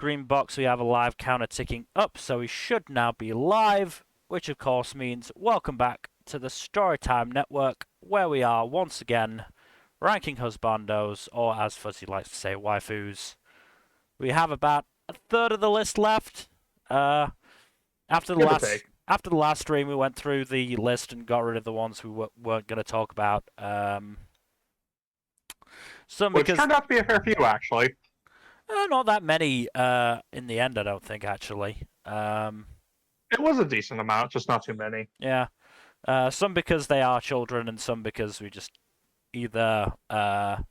green box, we have a live counter ticking up, so we should now be live, which of course means welcome back to the Storytime Network, where we are once again ranking husbandos, or as Fuzzy likes to say, waifus. We have about a third of the list left. After the last stream, we went through the list and got rid of the ones we weren't going to talk about. Which turned out to be a fair few, actually. Not that many in the end, I don't think, actually. It was a decent amount, just not too many. Yeah. Some because they are children, and some because we just either don't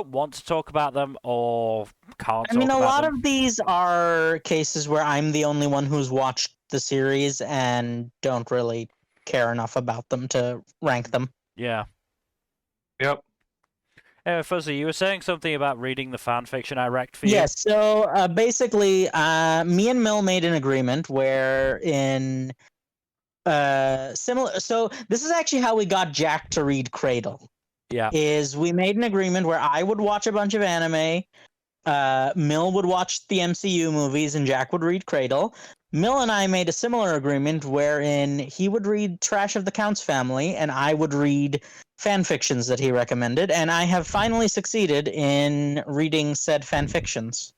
want to talk about them or can't talk about them. I mean, a lot of these are cases where I'm the only one who's watched the series and don't really care enough about them to rank them. Yeah. Yep. Fuzzy, you were saying something about reading the fan fiction I wrecked for you? Yes, so basically, me and Mill made an agreement where in similar. So this is actually how we got Jack to read Cradle. Yeah. Is we made an agreement where I would watch a bunch of anime, Mill would watch the MCU movies, and Jack would read Cradle. Mill and I made a similar agreement wherein he would read Trash of the Count's Family, and I would read fan fictions that he recommended, and I have finally succeeded in reading said fan fictions.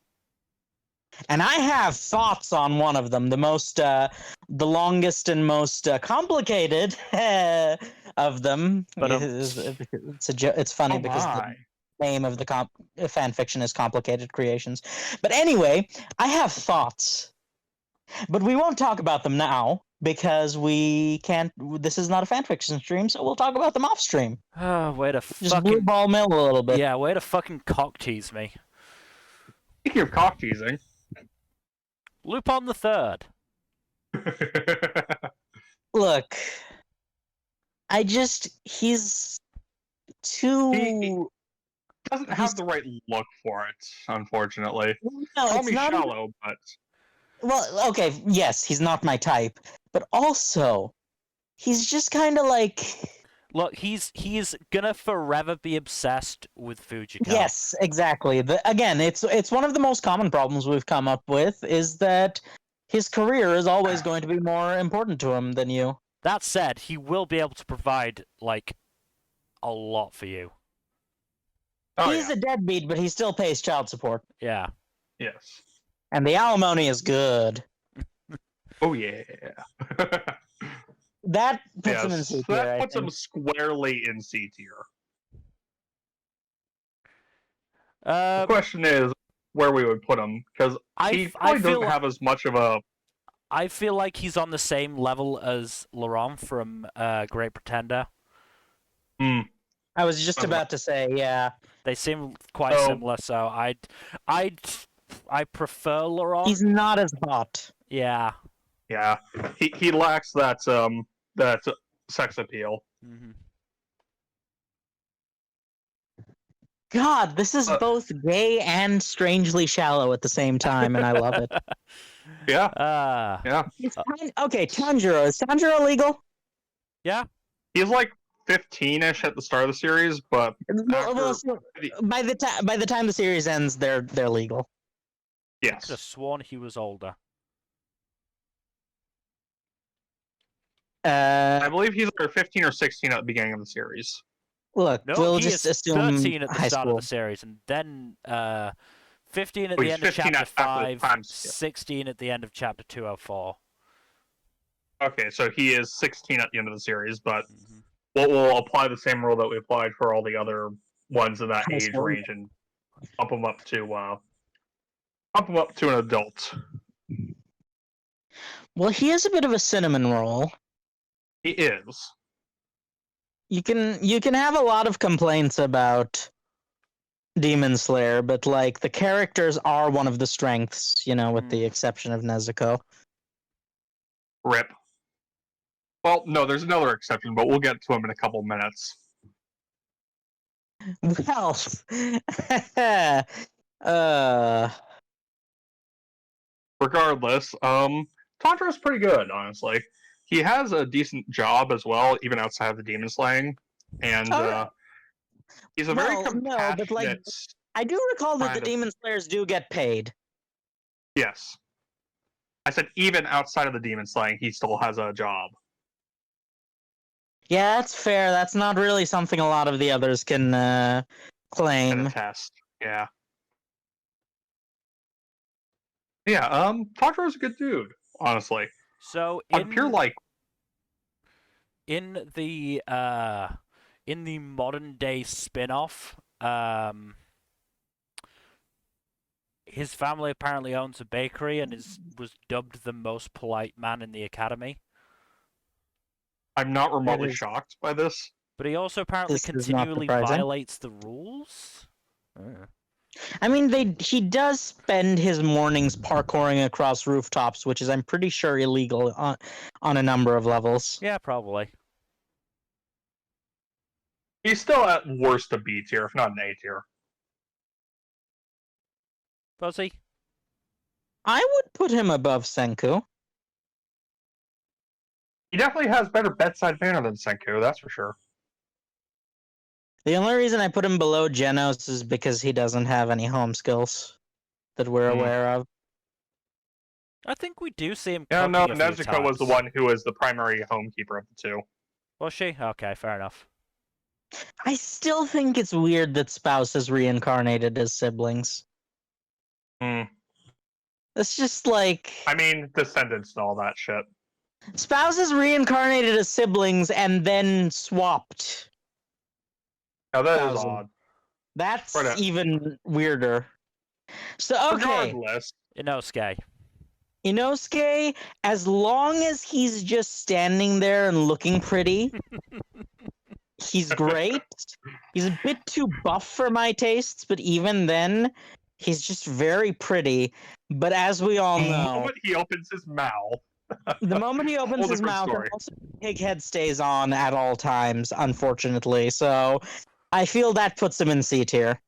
And I have thoughts on one of them, the longest and most complicated of them. But it's funny because the name of the fan fiction is Complicated Creations. But anyway, I have thoughts, but we won't talk about them now because we can't. This is not a fan fiction stream, so we'll talk about them off stream. Way to just blue ball Mill a little bit. Yeah, way to fucking cock tease me. Speaking of cock teasing, Lupin the Third. Look, he's too. He doesn't have the right look for it, unfortunately. No, Call it's me not shallow, but. Well, okay, yes, he's not my type, but also, he's just kind of like. Look, he's gonna forever be obsessed with Fujiko. Yes, exactly. Again, it's one of the most common problems we've come up with is that his career is always going to be more important to him than you. That said, he will be able to provide like a lot for you. He's a deadbeat, but he still pays child support. Yeah. Yes. And the alimony is good. Oh yeah. That puts him in C tier. That puts him squarely in C tier. The question is where we would put him, because he probably doesn't have as much of a. I feel like he's on the same level as Laurent from Great Pretender. I was just about to say, yeah. They seem quite similar, so I prefer Laurent. He's not as hot. Yeah. Yeah. He lacks that sex appeal. Mm-hmm. God, this is both gay and strangely shallow at the same time, and I love it. Yeah. Yeah. Okay, Tanjiro. Is Tanjiro legal? Yeah. He's like 15-ish at the start of the series, but by the time the series ends, they're legal. Yes. I could have sworn he was older. I believe he's either 15 or 16 at the beginning of the series. Look, no, we'll he just is assume 13 at the high start school. of the series, and then 15 at the end of chapter 5, 16 at the end of chapter 204. Okay, so he is 16 at the end of the series, but we'll apply the same rule that we applied for all the other ones in that age range and bump them up to an adult. Well, he is a bit of a cinnamon roll. He is. You can have a lot of complaints about Demon Slayer, but like the characters are one of the strengths, with the exception of Nezuko. Rip. Well, no, there's another exception, but we'll get to him in a couple minutes. Well, regardless, Tanjiro's pretty good, honestly. He has a decent job as well, even outside of the demon slaying, and he's a very compassionate. but like, I do recall that the demon slayers do get paid. Yes. I said even outside of the demon slaying, he still has a job. Yeah, that's fair. That's not really something a lot of the others can And claim. attest. Yeah. Yeah, Tanjiro's a good dude, honestly. So On pure like in the modern day spin-off, his family apparently owns a bakery and was dubbed the most polite man in the academy. I'm not remotely is- shocked by this. But he also apparently This is not continually surprising. violates the rules. I mean, he does spend his mornings parkouring across rooftops, which is, I'm pretty sure, illegal on a number of levels. Yeah, probably. He's still at worst a B tier, if not an A tier. Was he? I would put him above Senku. He definitely has better bedside manner than Senku, that's for sure. The only reason I put him below Genos is because he doesn't have any home skills that we're aware of. I think we do see him Yeah, cooking no, a few Nezuko was the times. one who was the primary homekeeper of the two. Was she? Okay, fair enough. I still think it's weird that spouses reincarnated as siblings. Hmm. It's just like I mean, descendants and all that shit. spouses reincarnated as siblings and then swapped. Now that is Thousand. odd. That's Right. even weirder. So okay, Regardless, Inosuke. Inosuke, as long as he's just standing there and looking pretty, he's great. He's a bit too buff for my tastes, but even then, he's just very pretty. But as we all the know, moment he opens his mouth, the moment he opens whole his different mouth, story. and also pig head stays on at all times, unfortunately. So I feel that puts him in C tier.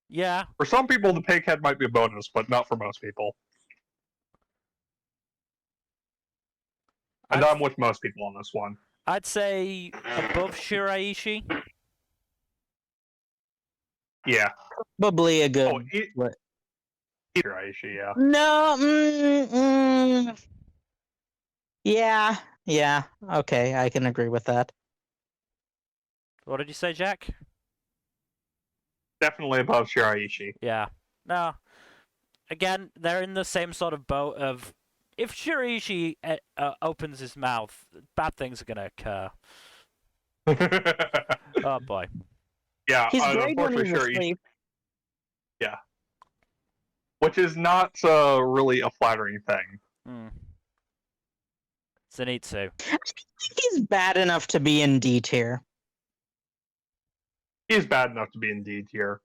Yeah. For some people, the pig head might be a bonus, but not for most people. And I'm with most people on this one. I'd say above Shiraishi. Yeah. Probably a good. Oh, Aishi, yeah. No. Yeah. Okay, I can agree with that. What did you say, Jack? Definitely above Shiraishi. Yeah. No. Again, they're in the same sort of boat of if Shiraishi opens his mouth, bad things are gonna occur. Oh boy. Yeah, He's great when unfortunately, he's Shiraishi. asleep. Yeah. Which is not really a flattering thing. Zenitsu. He's bad enough to be in D tier. He's bad enough to be in D tier.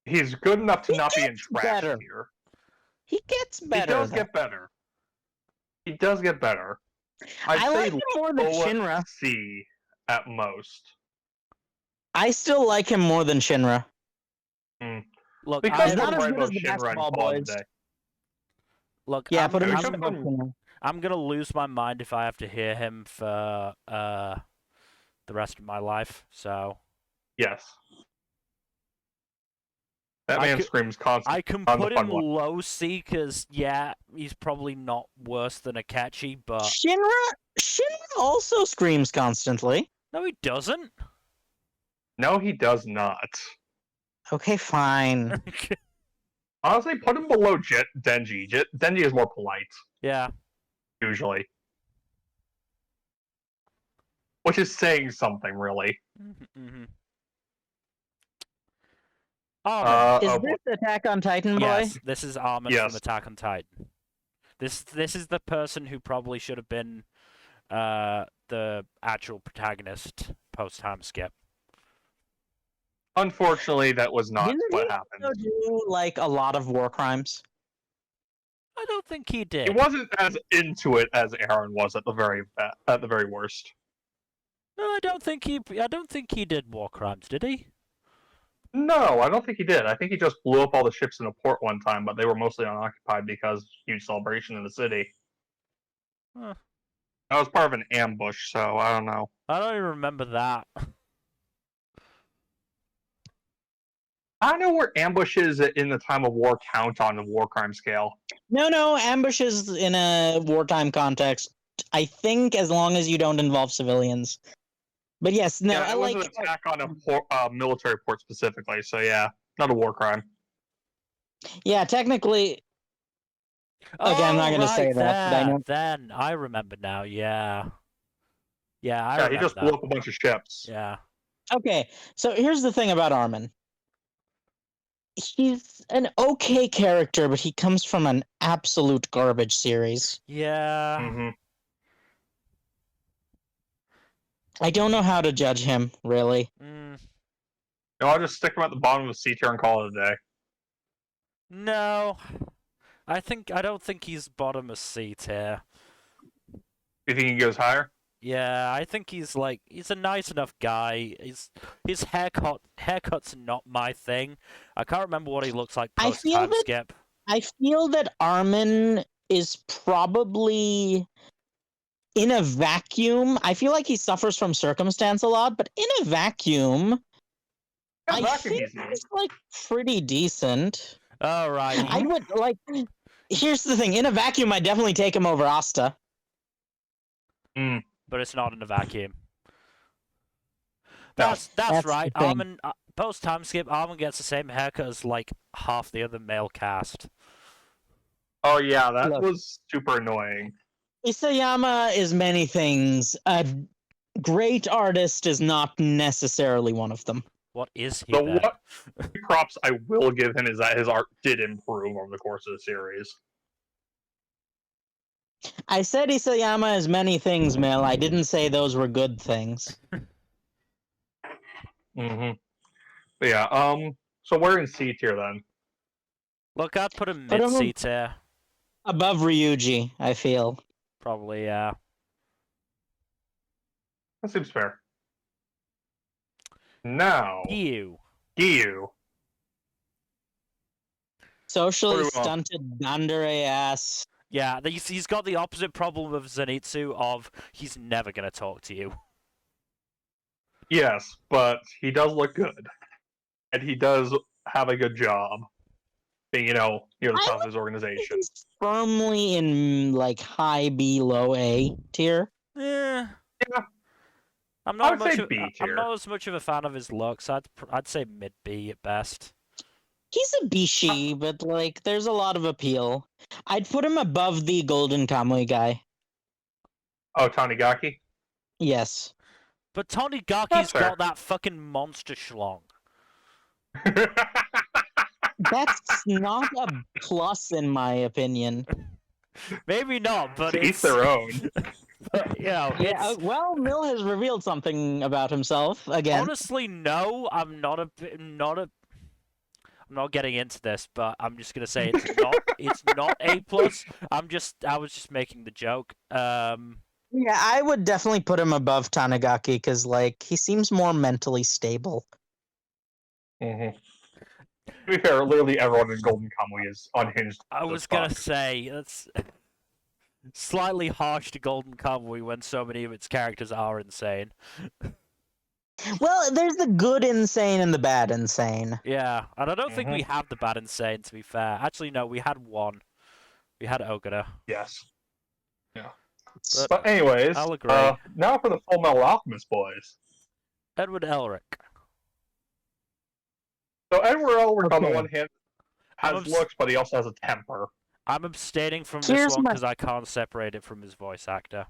He's good enough to not be in trash better. tier. He gets better. He does get better. He does get better. I I'd like say him more than Shinra. C at most. I still like him more than Shinra. Look, Because He's not as good Rainbow as the Shinra and basketball call it a boys. day. Look, Yeah, I'm, put him we above should put him- Shinra. I'm gonna lose my mind if I have to hear him for the rest of my life. So Yes. That I man could- screams constantly. I can on the put fun him one. low C because yeah, he's probably not worse than Akechi, but Shinra also screams constantly. no, he doesn't. No, he does not. Okay, fine. Honestly, put him below Denji. Denji is more polite, Yeah. usually. Which is saying something, really. Mm-hmm. Armin. Is this Attack on Titan boy? Yes, this is Armin Yes. from Attack on Titan. This is the person who probably should have been the actual protagonist post time skip. Unfortunately, that was not Didn't what he happened. also do like a lot of war crimes? I don't think he did. He wasn't as into it as Aaron was at the very worst. No, I don't think he did war crimes, did he? No, I don't think he did. I think he just blew up all the ships in a port one time, but they were mostly unoccupied because huge celebration in the city. Huh. That was part of an ambush, so I don't know. I don't even remember that. I don't know where ambushes in the time of war count on the war crime scale. No, ambushes in a wartime context, I think as long as you don't involve civilians. But yes, no, Yeah, it was an attack on a military port specifically, so yeah, not a war crime. yeah, technically. Okay, I'm not going to say that, but I know. Then I remember now. Yeah, I Yeah, remember he just that. blew up a bunch of ships. Yeah. Okay, so here's the thing about Armin. He's an okay character, but he comes from an absolute garbage series. Yeah. Mm-hmm. I don't know how to judge him, really. Mm, No, I'll just stick him at the bottom of the C tier and call it a day. no, I don't think he's bottom of C tier. You think he goes higher? Yeah, I think he's a nice enough guy. His haircut's not my thing. I can't remember what he looks like I post feel time that- skip. I feel that Armin is probably in a vacuum. I feel like he suffers from circumstance a lot, but in a vacuum, Yeah, I vacuum think easy. he's like pretty decent. All right. I would like. Here's the thing: in a vacuum, I'd definitely take him over Asta. But it's not in a vacuum. No. That's right. the thing. Armin post time skip. Armin gets the same haircut as like half the other male cast. Oh yeah, that Look. was super annoying. Isayama is many things. A great artist is not necessarily one of them. What is he The then? what props I will give him is that his art did improve over the course of the series. I said Isayama is many things, Mel. I didn't say those were good things. Mm-hmm. But yeah, so we're in C tier then. Look, I'd put him Put mid him C tier. Above Ryuji, I feel. Probably, yeah. That seems fair. Now, Ew. Giyu. Socially Pretty well. stunted Dandere ass. Yeah, he's got the opposite problem of Zenitsu of he's never gonna talk to you. Yes, but he does look good. And he does have a good job. Being, near the top of his organization. He's firmly in like high B, low A tier. Yeah. Yeah. I'm I not would say much. B I'm tier. not as much of a fan of his looks. I'd say mid B at best. He's a Bishi, but like there's a lot of appeal. I'd put him above the Golden Kamui guy. Oh, Tanigaki? Yes. But Tonigaki's That's fair. got that fucking monster schlong. That's not a plus in my opinion. Maybe not, but To each it's their own. But, Yeah, it's well, Mill has revealed something about himself again. honestly no. I'm not getting into this, but I'm just gonna say it's not A plus. I was just making the joke. Yeah, I would definitely put him above Tanigaki because, like, he seems more mentally stable. Mm-hmm. To be fair, literally everyone in Golden Kamui is unhinged. I was gonna say that's slightly harsh to Golden Kamui when so many of its characters are insane. Well, there's the good insane and the bad insane. Yeah, and I don't think we have the bad insane, to be fair. Actually, no, we had one. We had Ogura. Yes. Yeah. But But anyways, I'll agree. now for the Full Metal Alchemist boys. Edward Elric. So Edward Elric, on the Okay. one hand, has I'm looks, but he also has a temper. I'm abstaining from Here's this one my- because I can't separate it from his voice actor.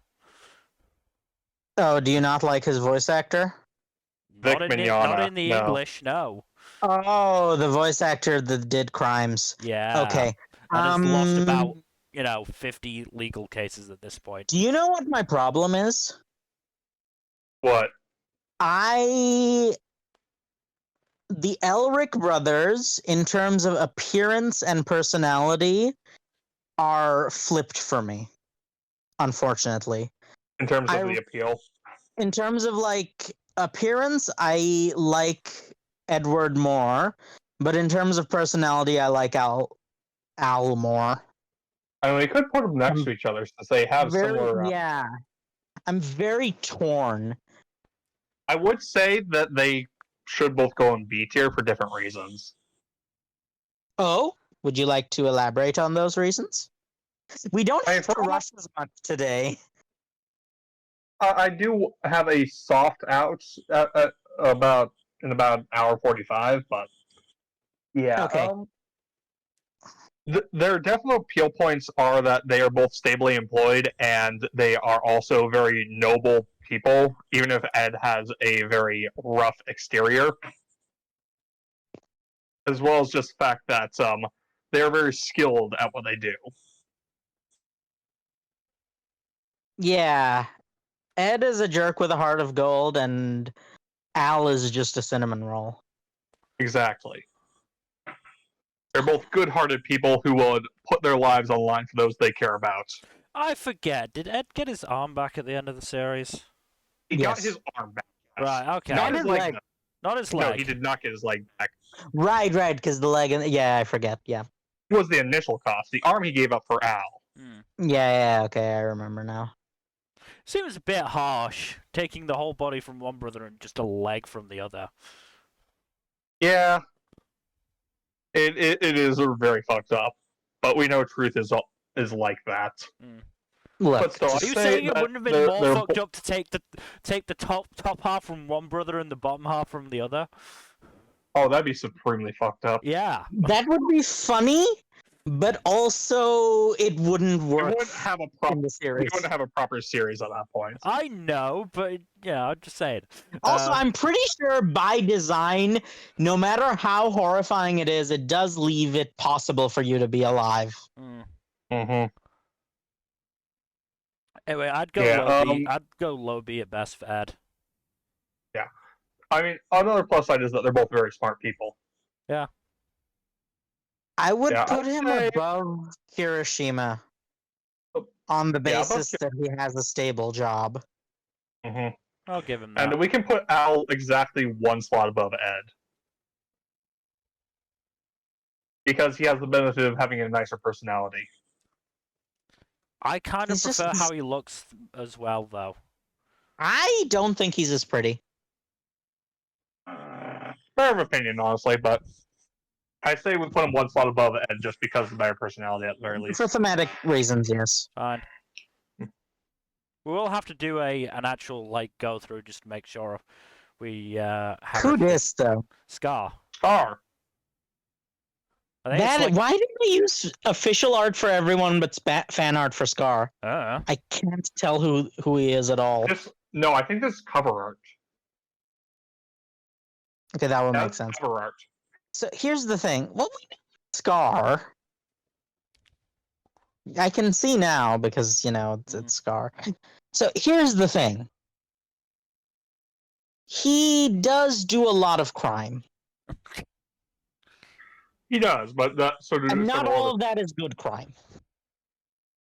Oh, do you not like his voice actor? Vic Not in Mignogna, the no. English, no. Oh, the voice actor that did crimes. Yeah. Okay. And has lost about 50 legal cases at this point. Do you know what my problem is? What? The Elric brothers, in terms of appearance and personality, are flipped for me, unfortunately. In terms of I- the appeal? In terms of like appearance, I like Edward more, but in terms of personality, I like Al more. I mean, we could put them next to each other since they have similar. Yeah, I'm very torn. I would say that they should both go in B tier for different reasons. Oh, would you like to elaborate on those reasons? We don't have to rush as much today. I do have a soft out about in about an hour 45, but yeah. Okay. Their definite appeal points are that they are both stably employed and they are also very noble people, even if Ed has a very rough exterior. As well as just the fact that they are very skilled at what they do. Yeah. Ed is a jerk with a heart of gold, and Al is just a cinnamon roll. Exactly. They're both good-hearted people who would put their lives on the line for those they care about. I forget. Did Ed get his arm back at the end of the series? He got his arm back. Yes. Right. Okay. Not his leg. Not his leg. No, he did not get his leg back. Right, because the leg. Yeah, I forget. Yeah. It was the initial cost. The arm he gave up for Al. Yeah. Okay, I remember now. Seems a bit harsh, taking the whole body from one brother and just a leg from the other. Yeah. It is very fucked up, but we know truth is like that. Look, But still, Are you saying it wouldn't have been more fucked up to take the top half from one brother and the bottom half from the other? Oh, that'd be supremely fucked up. Yeah, that would be funny, but also it wouldn't work. We wouldn't have a proper in the series. We wouldn't have a proper series at that point. I know, but yeah, I'm just saying. Also, I'm pretty sure by design, no matter how horrifying it is, it does leave it possible for you to be alive. Mm-hmm. Anyway, I'd go low B. I'd go low B at best for Ed. Yeah, I mean, another plus side is that they're both very smart people. Yeah. I would put him above Kirishima on the basis that he has a stable job. Mm-hmm. I'll give him that. And we can put Al exactly one slot above Ed. Because he has the benefit of having a nicer personality. I kind of prefer how he looks as well, though. I don't think he's as pretty. Fair of opinion, honestly, but I say we put him one slot above Ed just because of their personality at the very least. For thematic reasons, yes. Fine. We will have to do an actual go through just to make sure we have. Who this though? Scar. Why did they use official art for everyone but fan art for Scar? I can't tell who he is at all. No, I think this is cover art. Okay, that would make sense. Cover art. So here's the thing. What we know Scar, I can see now because it's Scar. So here's the thing. He does do a lot of crime. He does, but and not all of that is good crime.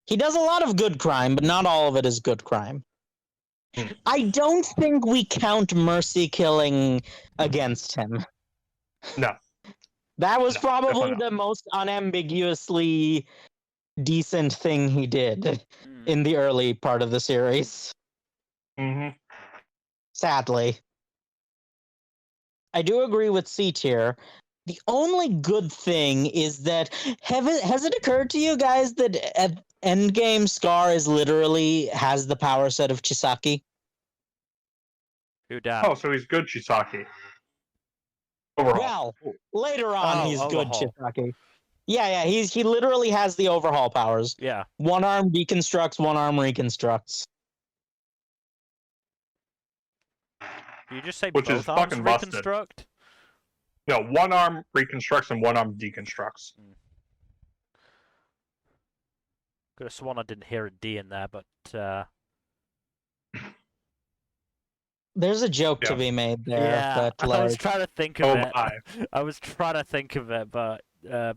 He does a lot of good crime, but not all of it is good crime. I don't think we count mercy killing against him. No. That was probably the most unambiguously decent thing he did in the early part of the series. Mm-hmm. Sadly. I do agree with C tier. The only good thing is that has it occurred to you guys that at Endgame Scar has the power set of Chisaki? Who down? Oh, so he's good Chisaki. Overhaul. Well, later on he's good Chisaki. Yeah, he literally has the overhaul powers. Yeah. One arm deconstructs, one arm reconstructs. You just say which both is arms fucking busted. reconstruct? No, one arm reconstructs and one arm deconstructs. Could have sworn I didn't hear a D in there, but there's a joke to be made there. Yeah, but I was trying to think of it. My. I was trying to think of it, but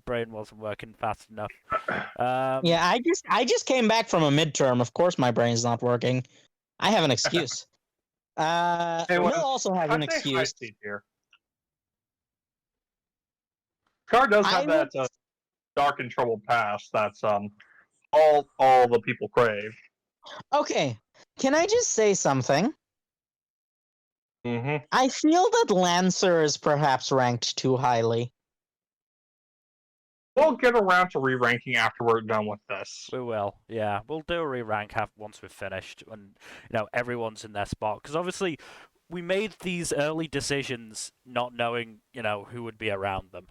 brain wasn't working fast enough. Yeah, I just came back from a midterm. Of course, my brain's not working. I have an excuse. Will also have an excuse. Scar does have that dark and troubled past that's all the people crave. Okay, can I just say something? Mm-hmm. I feel that Lancer is perhaps ranked too highly. We'll get around to re-ranking after we're done with this. We will, yeah. We'll do a re-rank once we've finished, and everyone's in their spot. Because obviously, we made these early decisions not knowing, who would be around them.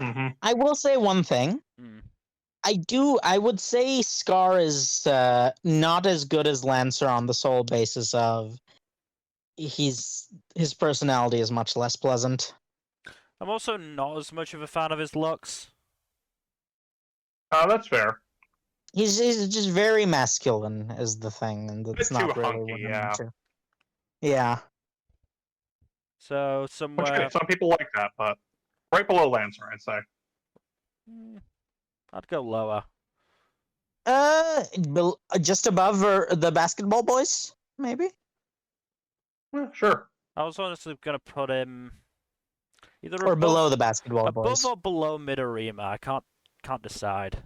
Mm-hmm. I will say one thing. I would say Scar is not as good as Lancer on the sole basis of his personality is much less pleasant. I'm also not as much of a fan of his looks. That's fair. He's just very masculine is the thing, and that's not too really hunky, what I'm yeah. into. Yeah. So Which, somewhere, some people like that, but right below Lancer, I'd say. I'd go lower. Just above the basketball boys, maybe. Yeah, sure. I was honestly gonna put him either Or above, below the basketball above boys. or below Midorima. I can't decide.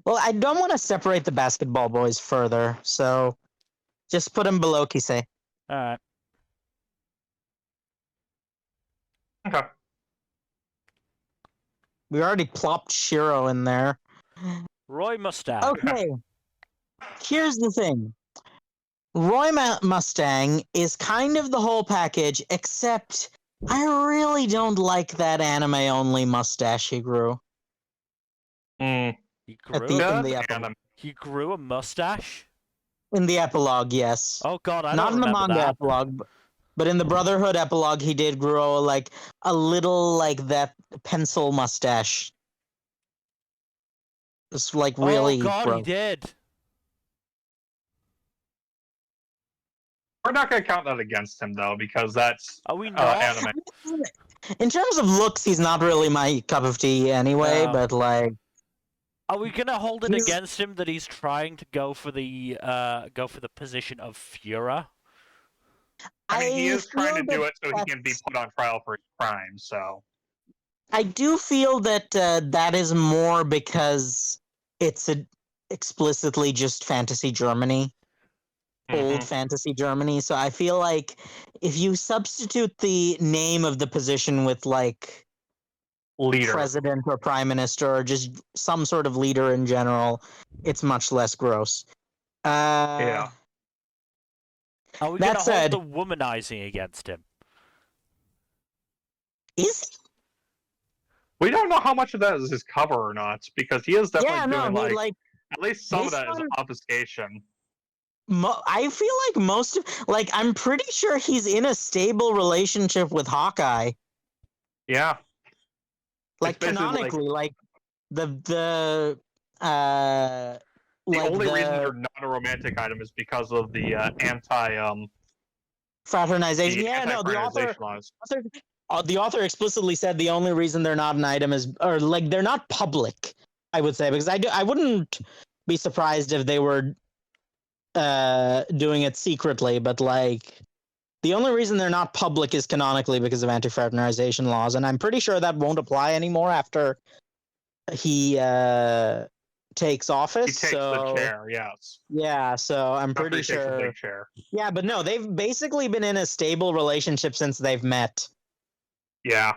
Well, I don't want to separate the basketball boys further, so just put him below Kisei. All right. Okay. We already plopped Shiro in there. Roy Mustang. Okay. Here's the thing. Roy Mustang is kind of the whole package, except I really don't like that anime-only mustache he grew. Mm. He At grew. in the epilogue. He grew a mustache. In the epilogue, yes. Oh God, I Not don't in the remember manga that. epilogue, but in the Brotherhood epilogue, he did grow like a little like that pencil mustache. It's like really Oh God, gross. he did. We're not going to count that against him, though, because that's Are we not? anime. In terms of looks, he's not really my cup of tea anyway, No. but like Are we gonna hold it He's- against him that he's trying to go for the position of Führer? I mean, he is trying to feel do it so he that can be put on trial for his crime, so. I do feel that that is more because it's explicitly just fantasy Germany, old fantasy Germany. So I feel like if you substitute the name of the position with like Leader. president or prime minister or just some sort of leader in general, it's much less gross. Yeah. Are we That gonna said- hold the womanizing against him? Is We don't know how much of that is his cover or not, because he is definitely doing he, like at least some of this that is one- obfuscation. I feel like most of like I'm pretty sure he's in a stable relationship with Hawkeye. Yeah. Like It's basically canonically, like the The like only reason the they're not a romantic item is because of the fraternization. Yeah, no, the anti-fraternization laws. the author explicitly said the only reason they're not an item is, or like they're not public. I would say because I wouldn't be surprised if they were doing it secretly, but like the only reason they're not public is canonically because of anti-fraternization laws, and I'm pretty sure that won't apply anymore after he takes office. He takes the chair, yes. Yeah, so I'm After pretty he takes the sure. big chair. Yeah, but no, they've basically been in a stable relationship since they've met. Yeah.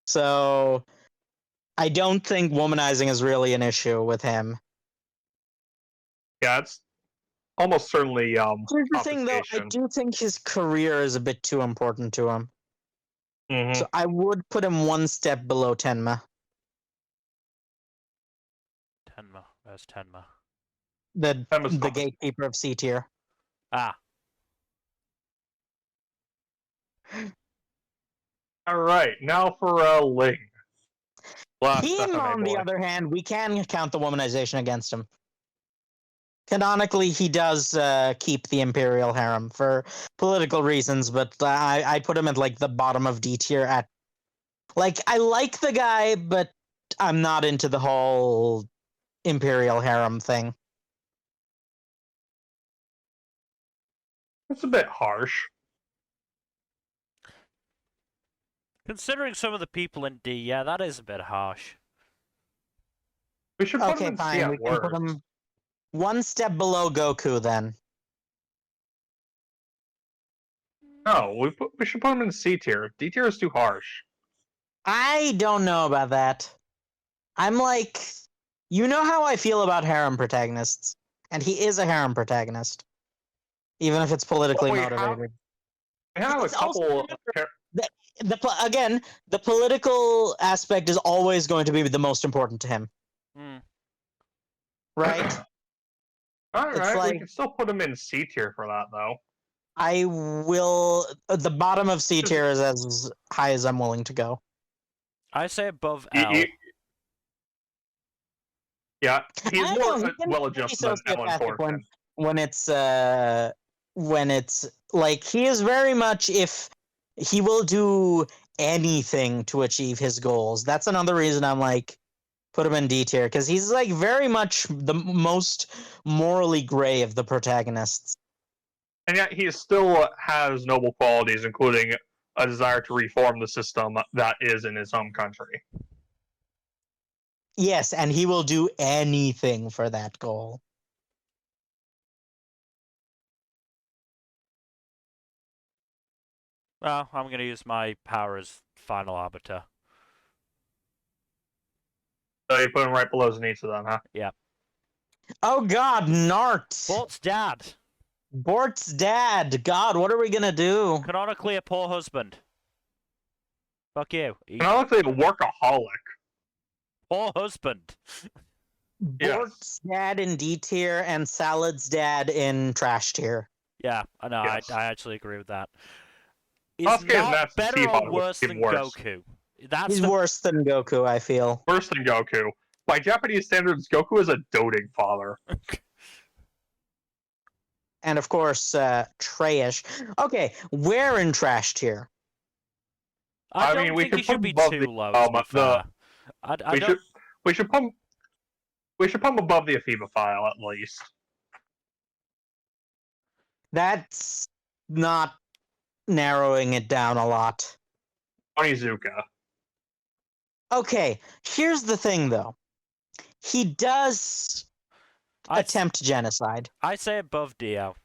So I don't think womanizing is really an issue with him. Yeah, it's almost certainly Here's the thing, though, I obfuscation. do think his career is a bit too important to him. Mhm. So I would put him one step below Tenma. Tenma, where's Tenma? Tenma's The not- gatekeeper of C tier. Ah, Alright, now for Ling. Last Him, anime on the boy. other hand, we can count the womanization against him. Canonically, he does keep the Imperial harem for political reasons, but I put him at like the bottom of D tier. At like, I like the guy, but I'm not into the whole Imperial harem thing. It's a bit harsh. considering some of the people in D, yeah, that is a bit harsh. We should put him Okay, in C fine. at We can put worst. him one step below Goku then. No, we should put him in C tier. D tier is too harsh. I don't know about that. I'm like, you know how I feel about harem protagonists, and he is a harem protagonist, even if it's politically Well, motivated. we have a It's also couple. the political aspect is always going to be the most important to him, right? All It's right, we like can still put him in C tier for that, though. I will. The bottom of C tier is as high as I'm willing to go. I say above He- L. he- yeah, he's I more know, he can be well-adjusted than Ellen sociopathic Thornton. when it's like he is very much if he will do anything to achieve his goals. That's another reason I'm like put him in D tier because he's like very much the most morally gray of the protagonists. And yet he still has noble qualities, including a desire to reform the system that is in his home country. Yes, and he will do anything for that goal. Well, I'm going to use my power as final arbiter. So you put him right below Zenitsu then, huh? Yeah. Oh God, Nart! Bort's dad. Bort's dad. God, what are we gonna do? Canonically a poor husband. Fuck you. Canonically a workaholic. Poor husband. Bort's dad in D tier and Salad's dad in trash tier. Yeah, I know. Yes. I actually agree with that. Is Sasuke is not Master better Chief or on it, which worse is than even worse. Goku. That's He's the worse than Goku, I feel. Worse than Goku. By Japanese standards, Goku is a doting father. And of course, trash. Okay, where in trash tier? I mean, don't we think he should should put be above too the, low, to be fair. I don't... we should put him above the Afiba file at least. That's not narrowing it down a lot. Onizuka. Okay, here's the thing though. He does attempt genocide. I say above Dio.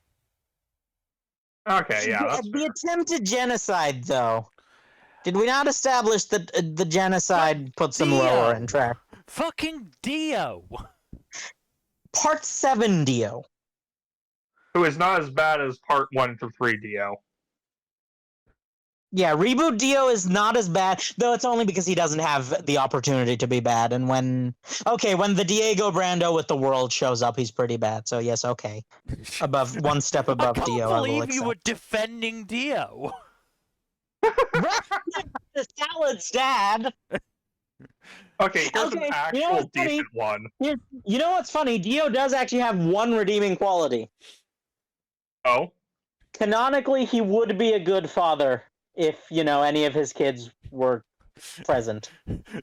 Okay, yeah, that's The fair. attempted genocide, though. Did we not establish that the genocide puts him lower in trash? Fucking Dio! Part 7 Dio. Who is not as bad as part 1 through 3 Dio. Yeah, reboot Dio is not as bad, though it's only because he doesn't have the opportunity to be bad. And when the Diego Brando with the world shows up, he's pretty bad. So yes, okay. One step above I can't Dio, I will believe accept. you were defending Dio. The Salad's dad. Okay, here's an actual decent one. You know what's funny? Dio does actually have one redeeming quality. Oh? Canonically, he would be a good father if, any of his kids were present.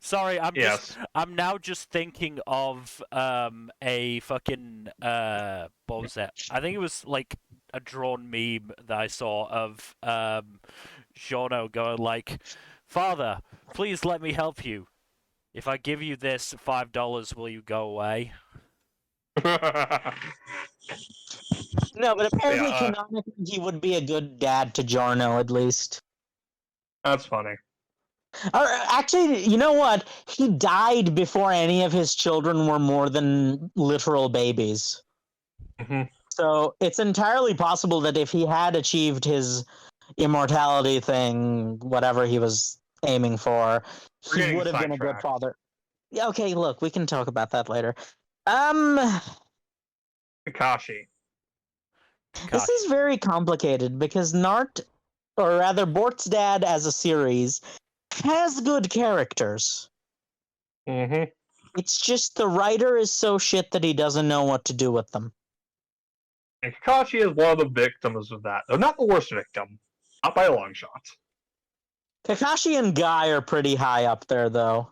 Sorry, I'm now just thinking of a fucking what was it? I think it was like a drawn meme that I saw of Giorno going like, "Father, please let me help you. If I give you this $5, will you go away?" No, but apparently canonically he would be a good dad to Giorno, at least. That's funny. Actually, you know what? He died before any of his children were more than literal babies. Mm-hmm. So it's entirely possible that if he had achieved his immortality thing, whatever he was aiming for, he would have been a good father. Yeah, okay, look, we can talk about that later. Kakashi. This is very complicated because Nart, or rather Bort's dad as a series, has good characters. Mm-hmm. It's just the writer is so shit that he doesn't know what to do with them. And Kakashi is one of the victims of that. Though not the worst victim. Not by a long shot. Kakashi and Guy are pretty high up there, though.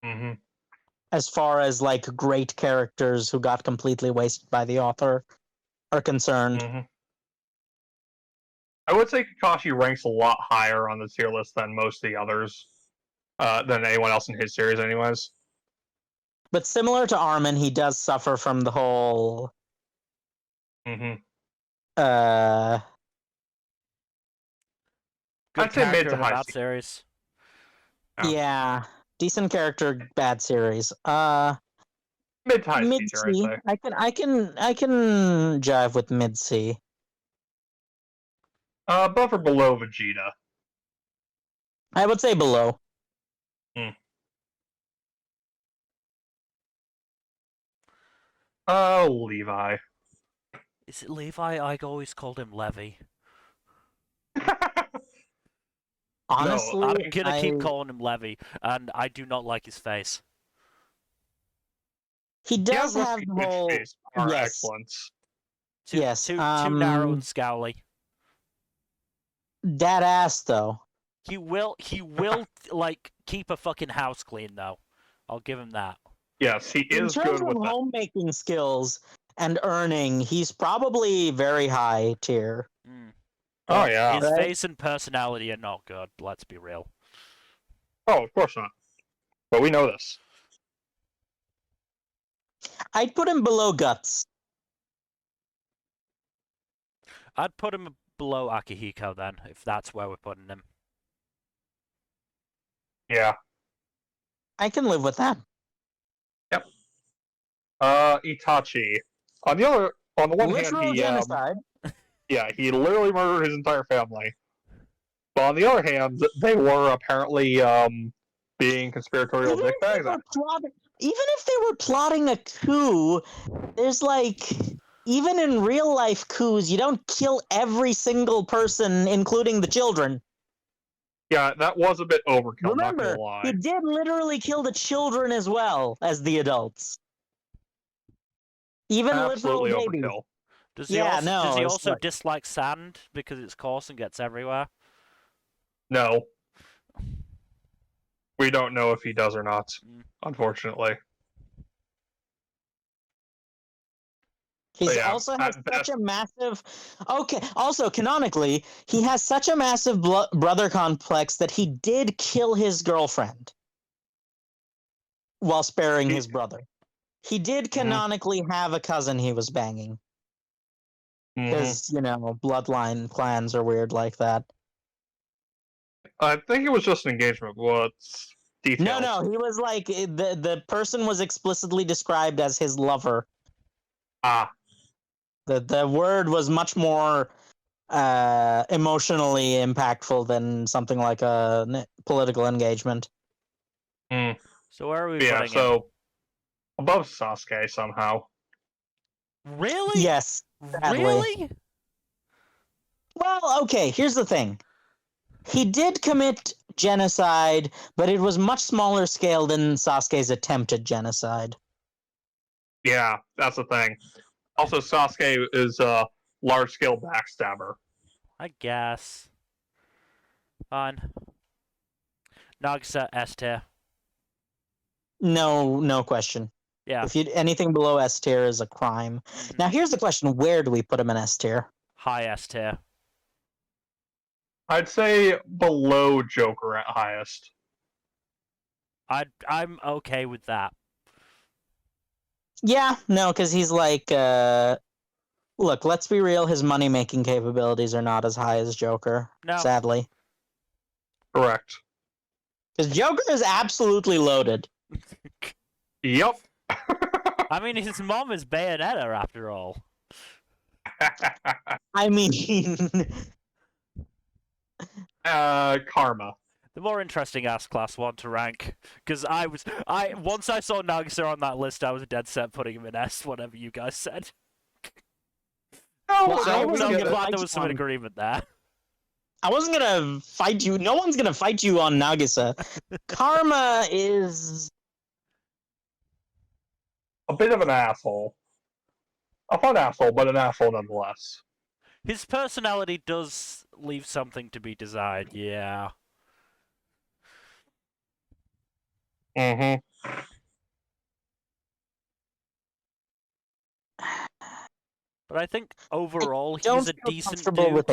Mm-hmm. As far as, great characters who got completely wasted by the author are concerned. Mm-hmm. I would say Kakashi ranks a lot higher on the tier list than most of the others. Than anyone else in his series, anyways. But similar to Armin, he does suffer from the whole... Mm-hmm. Good I'd say mid to high that series. Yeah. decent character, bad series. Mid to high C Mid tier, I'd C. say. I can jive with mid C. Above or below Vegeta? I would say below. Levi. Is it Levi? I always called him Levy. Honestly, I'm gonna keep calling him Levy, and I do not like his face. he He does has have the whole face are yes. excellence. Too Yes, too narrow and scowly. That ass though. He will like keep a fucking house clean though. I'll give him that. Yes, he In is terms good of with that. homemaking skills and earning, he's probably very high tier. Oh yeah. His Right? face and personality are not good. Let's be real. Oh, of course not. But we know this. I'd put him below Guts. I'd put him below Akihiko then, if that's where we're putting him. Yeah. I can live with that. Yep. Itachi. On the one Literal hand, genocide. he literally murdered his entire family. But on the other hand, they were apparently being conspiratorial dickbags. Even if they were plotting a coup, there's like, even in real life coups, you don't kill every single person, including the children. Yeah, that was a bit overkill. Remember, not gonna lie. he did literally kill the children as well as the adults. Even Absolutely literal babies. overkill. Does he also dislike sand because it's coarse and gets everywhere? No. We don't know if he does or not, unfortunately. He's also has such a massive. Okay, also canonically, he has such a massive brother complex that he did kill his girlfriend while sparing his brother. He did canonically have a cousin he was banging. Because, bloodline clans are weird like that. I think it was just an engagement. What's details? No, he was like, the person was explicitly described as his lover. Ah. The word was much more emotionally impactful than something like a political engagement. So where are we putting him? Above Sasuke somehow. Really? Yes. Sadly. Really? Well, okay, here's the thing. He did commit genocide, but it was much smaller scale than Sasuke's attempted genocide. Yeah, that's the thing. Also, Sasuke is a large-scale backstabber. I guess. Fine. Nagisa S tier. No question. Yeah. If anything below S tier is a crime. Now here's the question: where do we put him in S tier? High S tier. I'd say below Joker at highest. I'm okay with that. Yeah, no, because he's like, look, let's be real. His money-making capabilities are not as high as Joker. No. Sadly. Correct. Because Joker is absolutely loaded. Yep. I mean, his mom is Bayonetta after all. I mean, Karma. The more interesting ass class one to rank, because once I saw Nagisa on that list, I was dead set putting him in S. Whatever you guys said. No, So I'm gonna glad there was some agreement there. I wasn't gonna fight you. No one's gonna fight you on Nagisa. Karma is a bit of an asshole. A fun asshole, but an asshole nonetheless. His personality does leave something to be desired, yeah. I But I think overall he's a decent dude.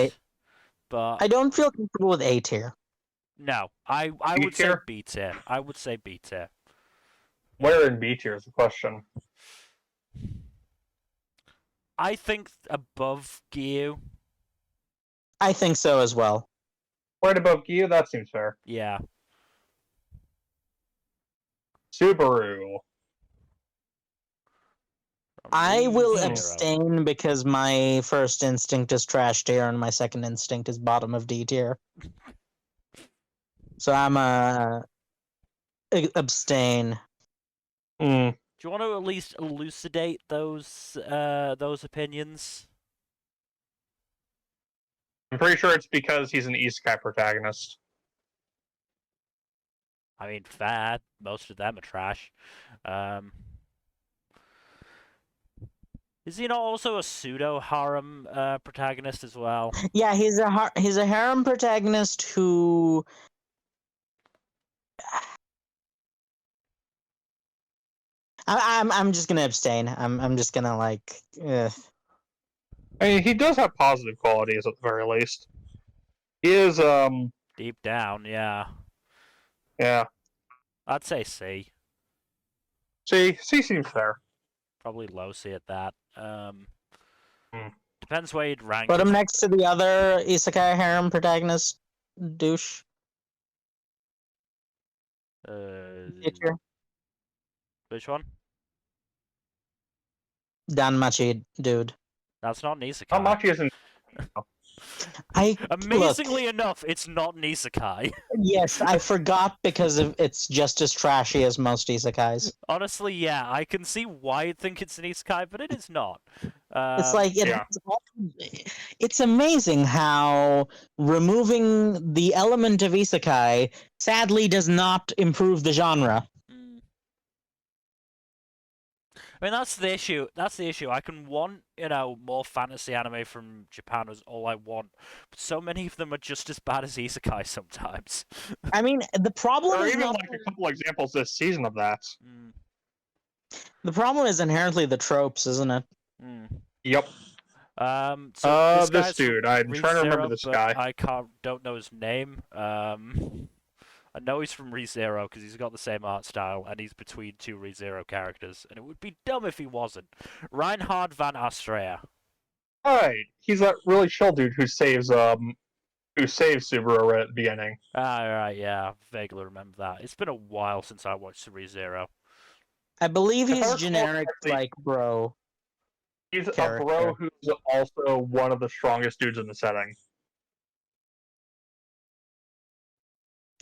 But I don't feel comfortable with A tier. No, I would say B tier. I would say B tier. Where in B tier is the question? I think above Gyu. I think so as well. Right above Gyu, that seems fair. Yeah. Subaru. I will ReZero. abstain because my first instinct is trash tier and my second instinct is bottom of D tier. So I'm abstain. Mm. Do you want to at least elucidate those opinions? I'm pretty sure it's because he's an isekai protagonist. I mean, fair. Most of them are trash. Is he not also a pseudo harem protagonist as well? Yeah, he's a harem protagonist who. I'm just gonna abstain. I'm just gonna like. I mean, he does have positive qualities at the very least. He is Deep down, yeah. yeah. I'd say C. C seems fair. Probably low C at that. Hmm. Depends where you'd rank. Put him his- next to the other isekai harem protagonist, douche. Teacher. Which one? Danmachi, dude. That's not an isekai. Hamachi isn't. Amazingly enough, it's not an isekai. Yes, I forgot because it's just as trashy as most isekais. Honestly, yeah, I can see why you'd think it's an isekai, but it is not. It's like yeah. it's amazing how removing the element of isekai sadly does not improve the genre. I mean, that's the issue. That's the issue. I can want, more fantasy anime from Japan is all I want, but so many of them are just as bad as isekai sometimes. I mean, the problem There are is even not like a couple examples this season of that. the problem is inherently the tropes, isn't it? Yep. So this this guy's dude. from I'm trying to remember ReZero, this but guy. I don't know his name. I know he's from ReZero because he's got the same art style, and he's between two ReZero characters, and it would be dumb if he wasn't. Reinhard van Astrea. Right. He's that really chill dude who saves Subaru right at the beginning. Ah, right, yeah, vaguely remember that. It's been a while since I watched ReZero. I believe If I he's recall generic, correctly, like bro. He's character. a bro who's also one of the strongest dudes in the setting.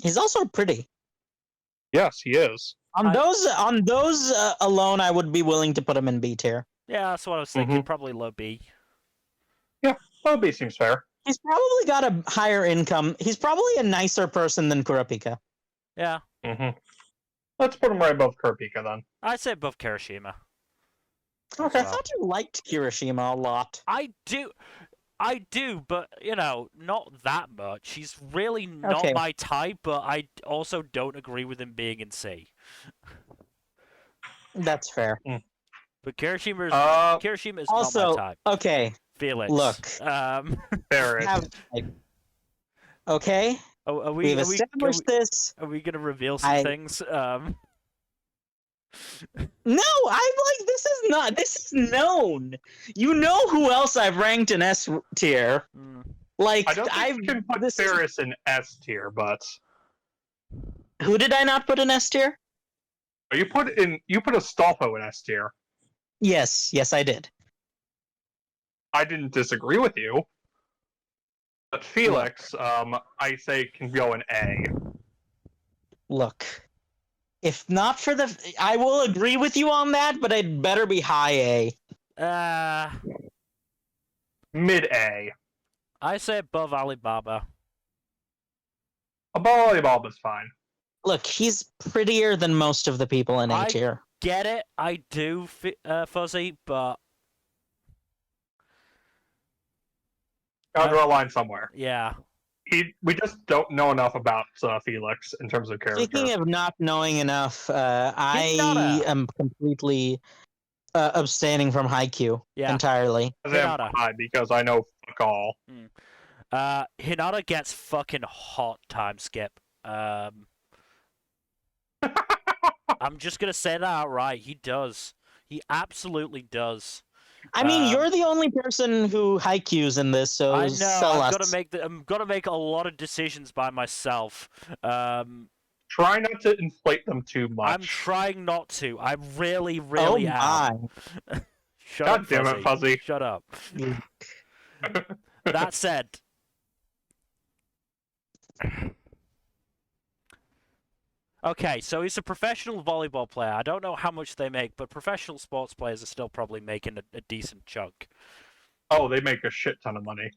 He's also pretty. Yes, he is. On those alone, I would be willing to put him in B tier. Yeah, that's what I was thinking. Probably low B. Yeah, low B seems fair. He's probably got a higher income. He's probably a nicer person than Kurapika. Yeah. Let's put him right above Kurapika then. I'd say above Kirishima. Okay. I thought you liked Kirishima a lot. I do, but not that much. He's really not my type, but I also don't agree with him being in C. That's fair. But Kirishima is also, not my type. Okay. Felix. Look. Fair. Okay. We've established this. Are we gonna reveal some things? No, I'm like this is known. You know who else I've ranked in S tier? Like I don't think you can put Ferris in S tier, but who did I not put in S tier? You put Astolfo in S tier. Yes, I did. I didn't disagree with you. But Felix, I say can go in A. Look. If not for I will agree with you on that, but it better be high A. Mid A. I say above Alibaba. Above Alibaba's fine. Look, he's prettier than most of the people in A tier. Get it? I do, Fuzzy, but Gotta draw a line somewhere. Yeah. We just don't know enough about Felix in terms of character. Speaking of not knowing enough, I am completely abstaining from Haikyuu entirely. Because I know fuck all. Hinata gets fucking hot time skip. I'm just gonna say that outright. He does. He absolutely does. I mean, you're the only person who Haikyuu's in this, so I know. sell I'm us. gonna make a lot of decisions by myself. Try not to inflate them too much. I'm trying not to. I really, Oh really my. am. Shut God up, damn Fuzzy. it, Fuzzy. Shut up. That said, okay, so he's a professional volleyball player. I don't know how much they make, but professional sports players are still probably making a decent chunk. Oh, they make a shit ton of money.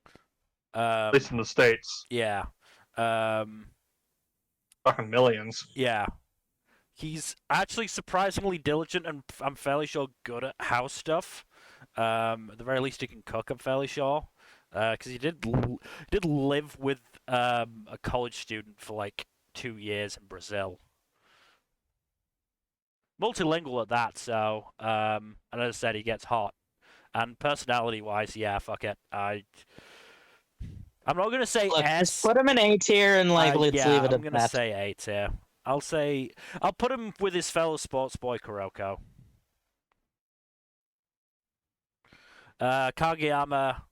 At least in the States. Yeah. Fucking millions. Yeah. He's actually surprisingly diligent and I'm fairly sure good at house stuff. At the very least, he can cook, I'm fairly sure. Because he did live with a college student for like 2 years in Brazil. Multilingual at that, so and as I said, he gets hot. And personality-wise, yeah, fuck it. I'm not gonna say Look, S. just put him in A tier and let's leave it I'm at gonna that. say A tier. I'll put him with his fellow sports boy Kuroko. Kageyama,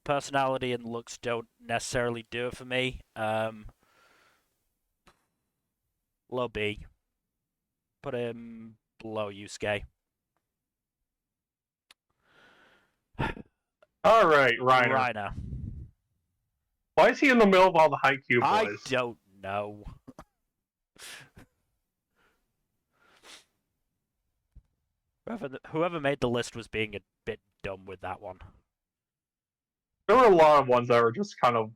personality and looks don't necessarily do it for me. Low B. Put him below Yusuke. Alright, Reiner. Reiner. Why is he in the middle of all the Haikyuu boys? I don't know. Whoever made the list was being a bit dumb with that one. There were a lot of ones that were just kind of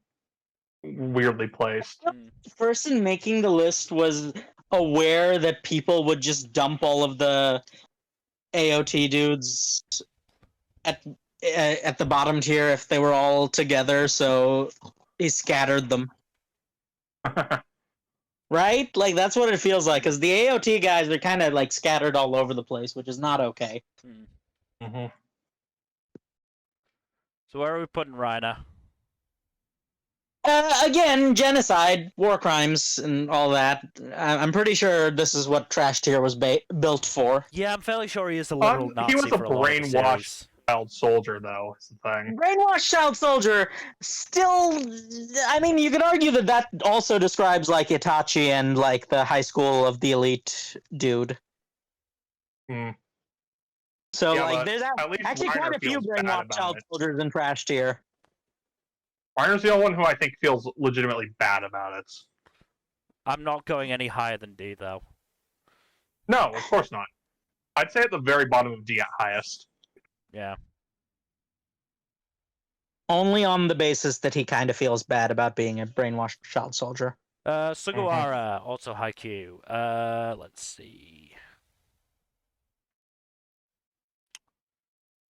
weirdly placed. The person making the list was aware that people would just dump all of the AOT dudes at the bottom tier if they were all together, so he scattered them. Right? Like, that's what it feels like, because the AOT guys are kind of, like, scattered all over the place, which is not okay. Mm-hmm. So where are we putting Reiner? Again, genocide, war crimes, and all that. I'm pretty sure this is what Trash Tier was built for. Yeah, I'm fairly sure he is a literal Nazi he was a for a lot of the brainwashed series. child soldier, though, is the thing. Brainwashed child soldier, still, I mean, you could argue that that also describes, like, Itachi and, like, the high school of the elite dude. Hmm. So, Yeah, like, but there's at least actually Reiner quite a few feels bad brainwashed about child it. soldiers in Trash Tier. Reiner's the only one who I think feels legitimately bad about it. I'm not going any higher than D, though. No, of course not. I'd say at the very bottom of D at highest. Yeah. Only on the basis that he kind of feels bad about being a brainwashed child soldier. Sugawara, also Haikyuu. Let's see.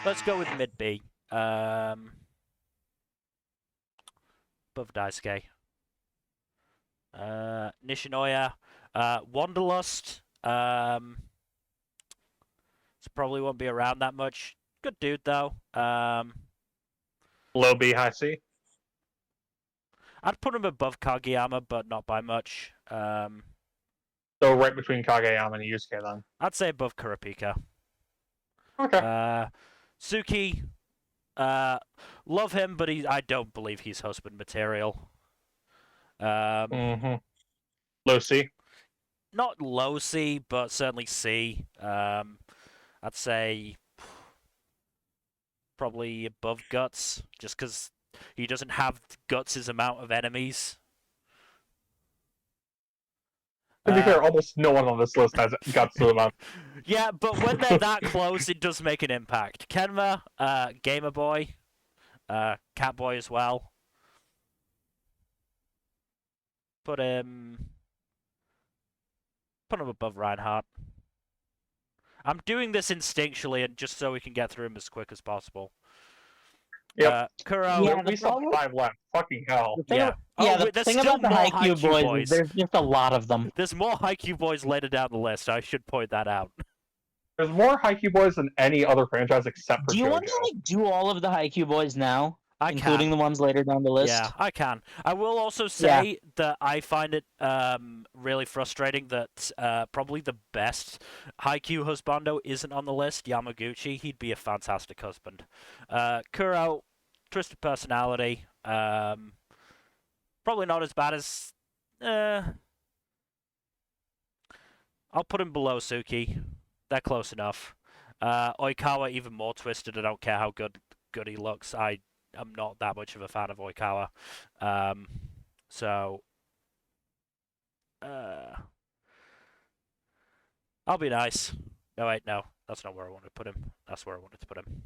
Let's go with mid B. Above Daisuke. Nishinoya. Wanderlust. So probably won't be around that much. Good dude, though. Low B, high C. I'd put him above Kageyama, but not by much. So right between Kageyama and Yusuke, then. I'd say above Kurapika. Okay. Suki, love him, but I don't believe he's husband material. Low C. Not low C, but certainly C. I'd say probably above Guts, just because he doesn't have Guts' amount of enemies. To be fair, almost no one on this list has guts to them. Yeah, but when they're that close, it does make an impact. Kenma, Gamer Boy, Catboy as well. Put him above Reinhardt. I'm doing this instinctually and just so we can get through him as quick as possible. Yep. Kuro. Yeah, we still have 5 left. Fucking hell. Yeah. The there's thing still about the more Haikyuu boys is there's just a lot of them. There's more Haikyuu boys later down the list. I should point that out. There's more Haikyuu boys than any other franchise except for Do you JoJo. want to like do all of the Haikyuu boys now, including the ones later down the list? Yeah, I can. I will also say that I find it really frustrating that probably the best Haikyuu husbando isn't on the list. Yamaguchi, he'd be a fantastic husband. Kuro, twisted personality. Probably not as bad as I'll put him below Suki. They're close enough. Oikawa even more twisted. I don't care how good he looks. I am not that much of a fan of Oikawa. So I'll be nice. No, wait, no. That's not where I wanted to put him. That's where I wanted to put him.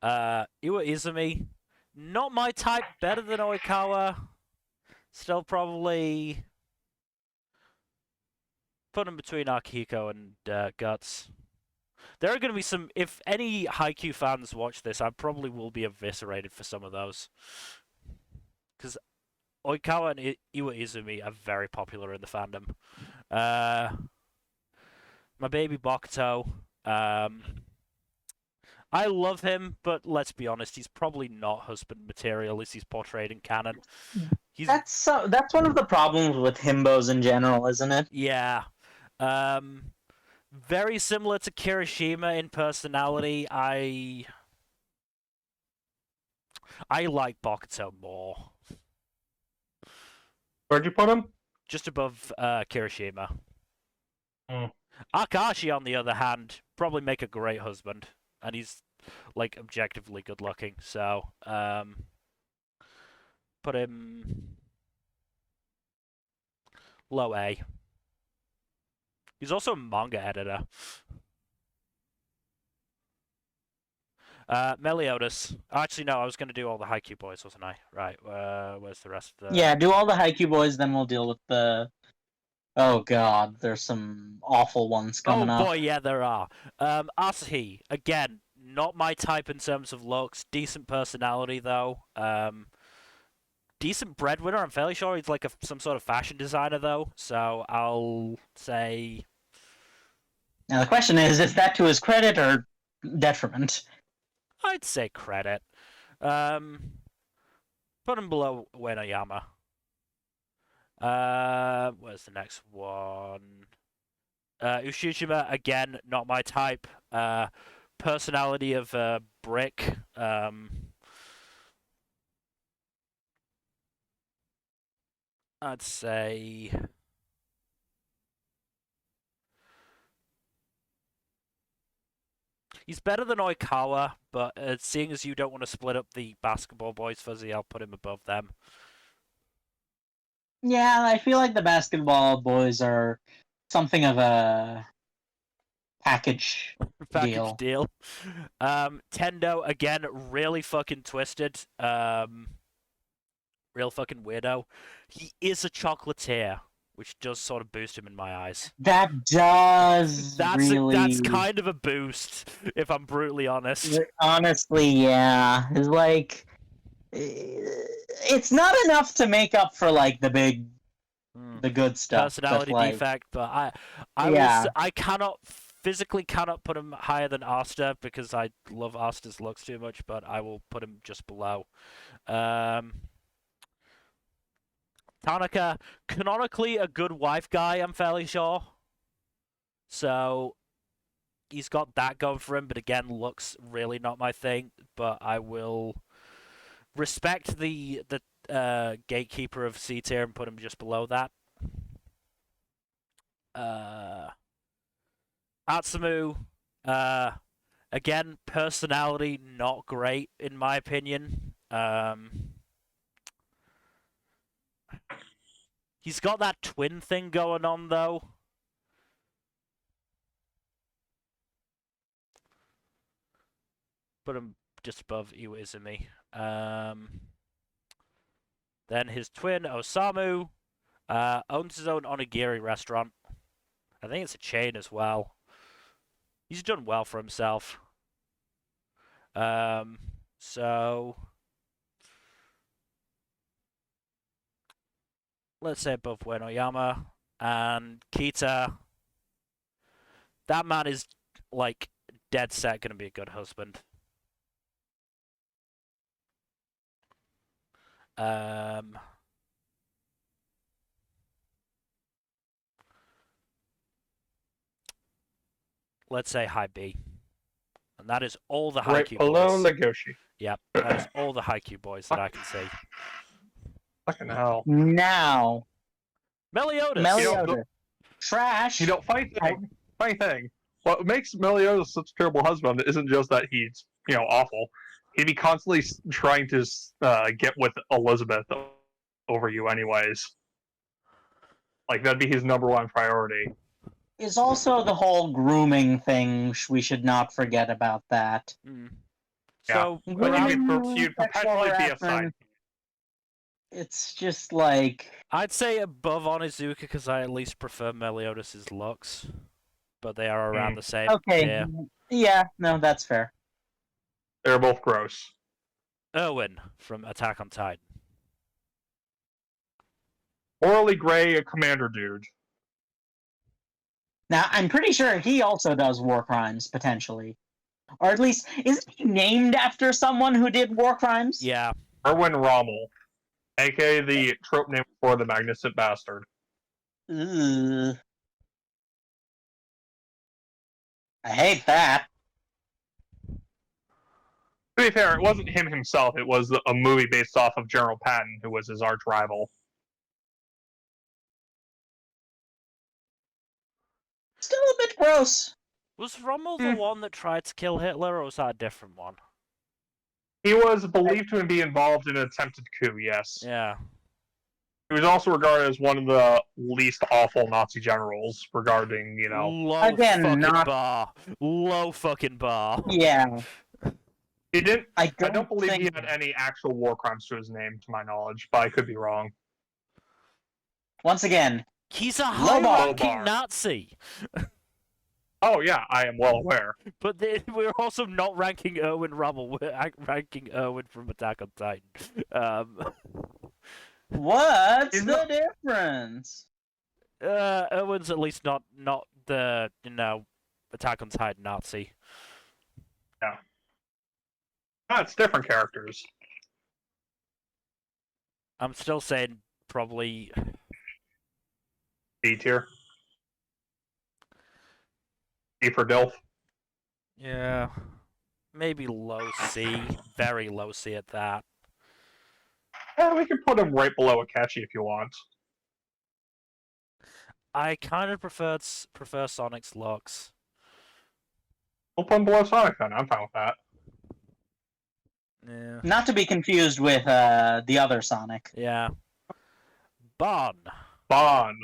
Iwa Izumi. Not my type. Better than Oikawa. Still probably put him between Akihiko and Guts. There are going to be some... If any Haikyuu fans watch this, I probably will be eviscerated for some of those. Because Oikawa and Iwa Izumi are very popular in the fandom. My baby Bokuto. I love him, but let's be honest, he's probably not husband material as he's portrayed in canon. That's one of the problems with himbos in general, isn't it? Yeah. Very similar to Kirishima in personality. I like Bokuto more. Where'd you put him? Just above Kirishima. Mm. Akashi, on the other hand, probably make a great husband. And he's, like, objectively good looking. So, put him low A. He's also a manga editor. Meliodas. Actually, no, I was going to do all the Haikyuu boys, wasn't I? Right, where's the rest of the... Yeah, do all the Haikyuu boys, then we'll deal with the... Oh god, there's some awful ones coming up. Oh boy, yeah, there are. Asahi, again, not my type in terms of looks. Decent personality, though. Decent breadwinner. I'm fairly sure he's like some sort of fashion designer, though. So I'll say... Now the question is that to his credit or detriment? I'd say credit. Put him below Uenoyama. Where's the next one? Ushijima, again, not my type. Personality of brick. I'd say... He's better than Oikawa, but seeing as you don't want to split up the basketball boys, Fuzzy, I'll put him above them. Yeah, I feel like the basketball boys are something of a package deal. Tendo, again, really fucking twisted. Real fucking weirdo. He is a chocolatier, which does sort of boost him in my eyes. That does That's kind of a boost, if I'm brutally honest. Honestly, yeah. It's like... It's not enough to make up for, like, the good stuff. Personality defect, but I physically cannot put him higher than Asta because I love Asta's looks too much, but I will put him just below. Tanaka, canonically a good wife guy, I'm fairly sure. So he's got that going for him, but again, looks really not my thing. But I will respect the gatekeeper of C tier and put him just below that. Atsumu, again, personality not great in my opinion. He's got that twin thing going on though. Put him just above Iwa Izumi. Then his twin, Osamu, owns his own onigiri restaurant. I think it's a chain as well. He's done well for himself. So... let's say above Uenoyama. And Kita... that man is, like, dead set going to be a good husband. Let's say high B. And that is all the Haikyuu below boys. Legoshi. Yep, that is all the Haikyuu boys that I can see. Fucking hell. Now, Meliodas! Meliodas. Trash. Funny thing. What makes Meliodas such a terrible husband isn't just that he's, awful. He'd be constantly trying to get with Elizabeth over you, anyways. Like, that'd be his number one priority. Is also the whole grooming thing. We should not forget about that. Mm. Yeah. So, But you'd Sexual perpetually be a side. harassment. It's just like I'd say above Onizuka because I at least prefer Meliodas' looks, but they are around the same. okay. Yeah, no, that's fair. They're both gross. Erwin from Attack on Titan. Morally gray, a commander dude. Now, I'm pretty sure he also does war crimes, potentially. Or at least, isn't he named after someone who did war crimes? Yeah. Erwin Rommel, aka the trope name for the Magnificent Bastard. Ugh. I hate that. To be fair, it wasn't him himself. It was a movie based off of General Patton, who was his arch rival. Still a bit gross. Was Rommel the one that tried to kill Hitler, or was that a different one? He was believed to be involved in an attempted coup, yes. Yeah. He was also regarded as one of the least awful Nazi generals regarding, Low Again, fucking not- bar. Low fucking bar. Yeah. He didn't. I I don't believe he think- had any actual war crimes to his name, to my knowledge, but I could be wrong. Once again, He's a Low bar. high-ranking Low bar. Nazi. Oh yeah, I am well aware. But we're also not ranking Erwin Rommel. We're ranking Erwin from Attack on Titan. what's He's the not- difference? Erwin's at least not the Attack on Titan Nazi. It's different characters. I'm still saying probably B tier. D for Dilf. yeah, maybe low C, very low C at that. Yeah, we can put him right below Akechi if you want. I kind of prefer Sonic's looks. We'll put him below Sonic then. I'm fine with that. Yeah. Not to be confused with the other Sonic. Yeah. Bon. Bon.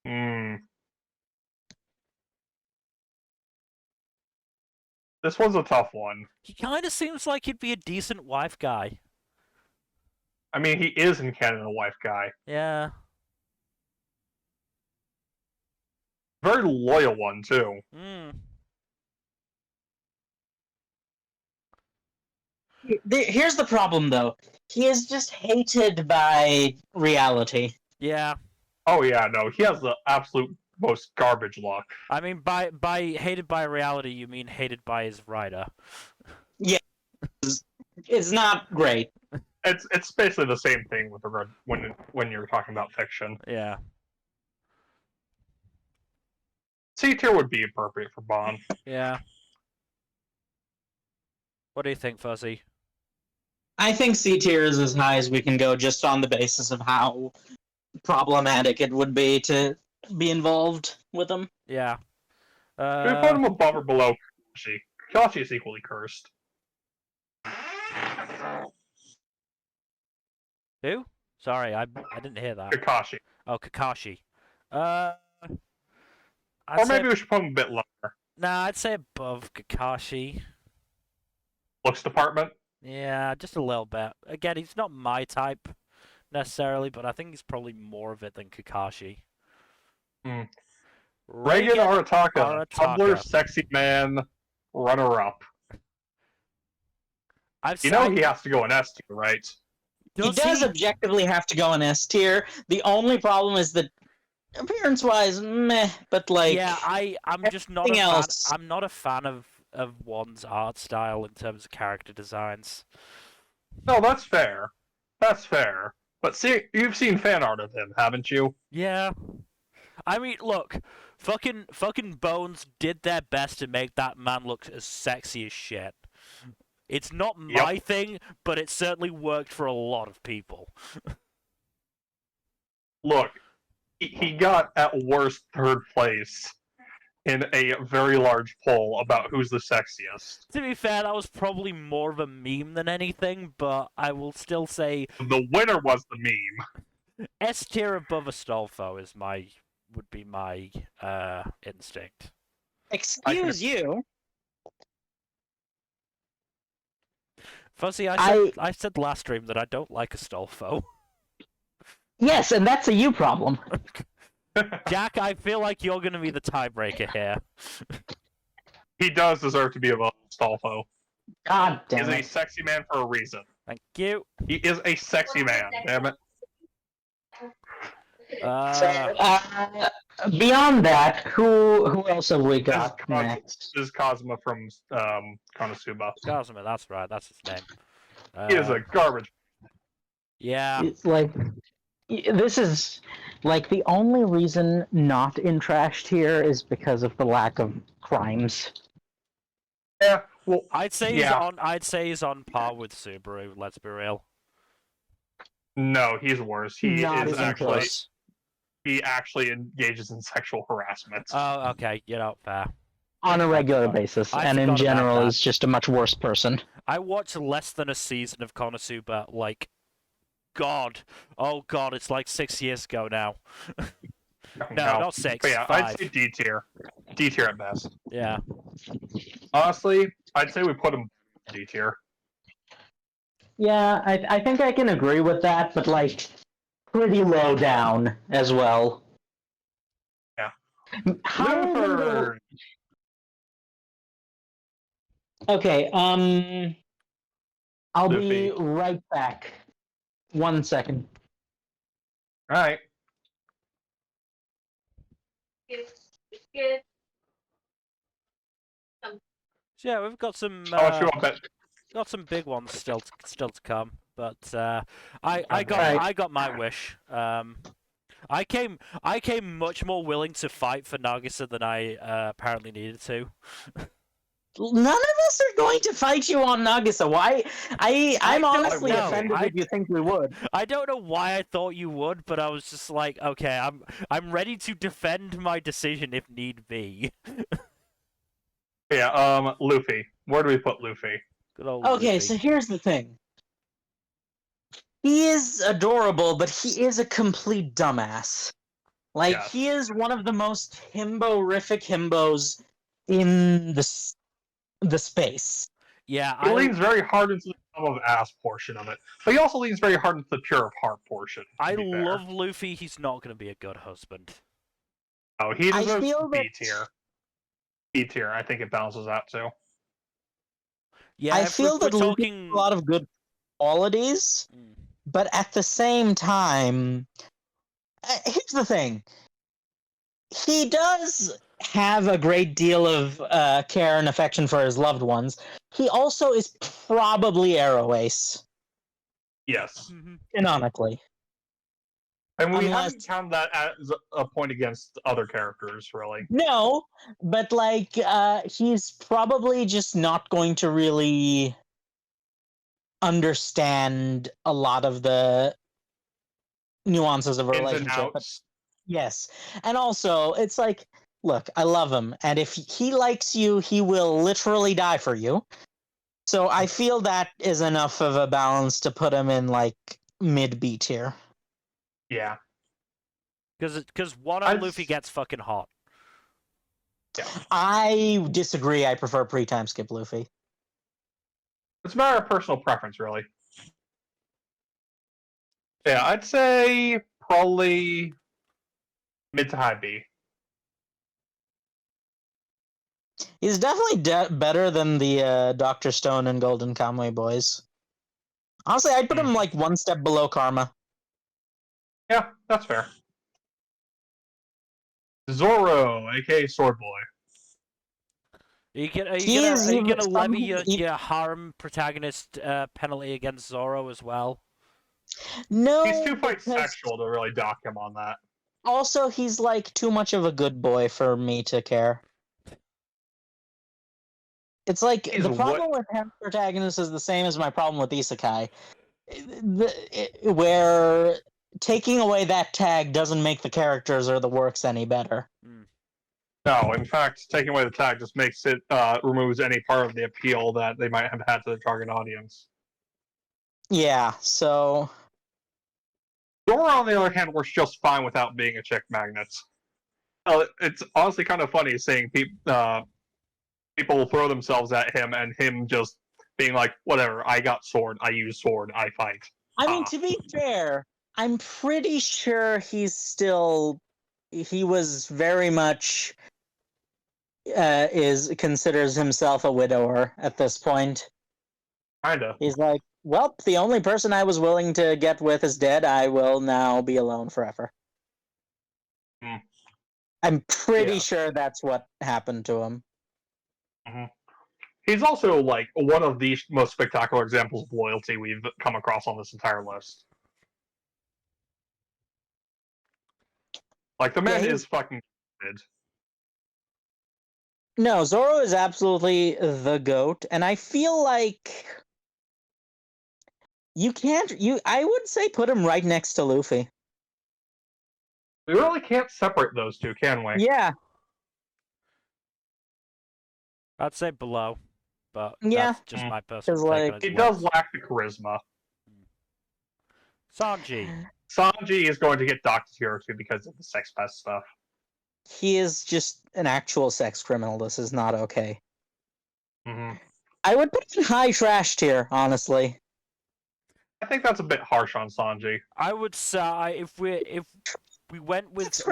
Hmm. This was a tough one. He kind of seems like he'd be a decent wife guy. I mean, he is in canon a wife guy. Yeah. Very loyal one, too. Hmm. Here's the problem, though. He is just hated by reality. Yeah. Oh, yeah, no. He has the absolute most garbage luck. I mean, by hated by reality, you mean hated by his writer. It's not great. It's basically the same thing with regard when you're talking about fiction. Yeah. C tier would be appropriate for Bon. Yeah. What do you think, Fuzzy? I think C tier is as high as we can go just on the basis of how problematic it would be to be involved with him. Yeah. We put him above or below Kakashi. Kakashi is equally cursed. Who? Sorry, I didn't hear that. Kakashi. Oh, Kakashi. Or maybe we should put him a bit lower. Nah, I'd say above Kakashi. Looks department. Yeah, just a little bit. Again, he's not my type necessarily, but I think he's probably more of it than Kakashi. Hmm. Reagan Arataka, Arataka. Tumblr sexy man, runner-up. I've You know he has to go in S tier, right? He does objectively have to go in S tier. The only problem is that appearance-wise, meh, but like yeah, I'm just not a everything fan. else- I'm not a fan of one's art style in terms of character designs. No, that's fair. That's fair. But see, you've seen fan art of him, haven't you? Yeah. I mean, look, fucking Bones did their best to make that man look as sexy as shit. It's not my thing, but it certainly worked for a lot of people. Look, he got at worst third place in a very large poll about who's the sexiest. To be fair, that was probably more of a meme than anything, but I will still say The winner was the meme. S tier above Astolfo would be my instinct. Excuse you. Fuzzy, I said last stream that I don't like Astolfo. Yes, and that's a you problem. Jack, I feel like you're going to be the tiebreaker here. He does deserve to be above Astolfo. God He is damn a it. sexy man for a reason. Thank you. He is a sexy man, damn it. Beyond that, who else have we got next? This is Kazuma from Konosuba. Kazuma, that's right, that's his name. He is a garbage. Yeah. It's like, this is like the only reason not in trash tier is because of the lack of crimes. Yeah, well, I'd say he's on par with Subaru, let's be real. no, he's worse. He actually engages in sexual harassment. Oh, okay, fair. On a regular basis, and in general is just a much worse person. I watched less than a season of Konosuba, like, oh god, it's like 6 years ago now. No, not 6, but yeah, 5. I'd say D tier. D tier at best. Yeah. Honestly, I'd say we put him D tier. Yeah, I think I can agree with that, but like pretty low down as well. Yeah. How Okay, I'll Luffy. be right back. 1 second. Alright. So yeah, we've got some got some big ones still to come, but I got my wish. I came much more willing to fight for Nagisa than I apparently needed to. None of us are going to fight you on Nagisa. Why? I'm honestly offended if you think we would. I don't know why I thought you would, but I was just like, okay, I'm ready to defend my decision if need be. Yeah, Luffy. Where do we put Luffy? Good old Okay, Luffy. so here's the thing. He is adorable, but he is a complete dumbass. Like, Yes. he is one of the most himbo-rific himbos in the space. Yeah, He leans very hard into the come of ass portion of it, but he also leans very hard into the pure of heart portion. I love Luffy. He's not going to be a good husband. Oh, he deserves feel B tier. B tier. I think it balances out too. Yeah, I feel that Luffy has a lot of good qualities, but at the same time, here's the thing. He does have a great deal of care and affection for his loved ones. He also is probably Arrow Ace. Yes. Canonically. And we haven't counted that as a point against other characters, really. No, but like, he's probably just not going to really understand a lot of the nuances of a relationship. Yes. And also, it's like, look, I love him, and if he likes you, he will literally die for you. So I feel that is enough of a balance to put him in, like, mid-B tier. Yeah. Because Wano Luffy gets fucking hot. Yeah. I disagree. I prefer pre-time skip Luffy. It's a matter of personal preference, really. Yeah, I'd say probably mid to high B. He's definitely better than the Dr. Stone and Golden Kamuy boys. Honestly, I'd put him like one step below Karma. Yeah, that's fair. Zoro, aka Sword Boy. Are you gonna levy your harem protagonist penalty against Zoro as well? No, he's too sexual to really dock him on that. Also, he's like too much of a good boy for me to care. It's like the problem with him protagonist is the same as my problem with Isekai, where taking away that tag doesn't make the characters or the works any better. No, in fact, taking away the tag just makes it removes any part of the appeal that they might have had to the target audience. Yeah, so Dora, on the other hand, works just fine without being a chick magnet. It's honestly kind of funny seeing people throw themselves at him and him just being like, whatever, I got sword, I use sword, I fight. I mean, to be fair, I'm pretty sure he was very much considers himself a widower at this point. Kinda. He's like, well, the only person I was willing to get with is dead. I will now be alone forever. I'm pretty sure that's what happened to him. Mm-hmm. He's also like one of the most spectacular examples of loyalty we've come across on this entire list. Like, the man is fucking good. No, Zoro is absolutely the GOAT, and I feel like I would say put him right next to Luffy. We really can't separate those two, can we? Yeah. I'd say below, but Yeah. that's just my personal take on his He works. does lack the charisma. Sanji. Sanji is going to get docked here too because of the sex pest stuff. He is just an actual sex criminal. This is not okay. Mm-hmm. I would put him high trash tier, honestly. I think that's a bit harsh on Sanji. I would say if we went with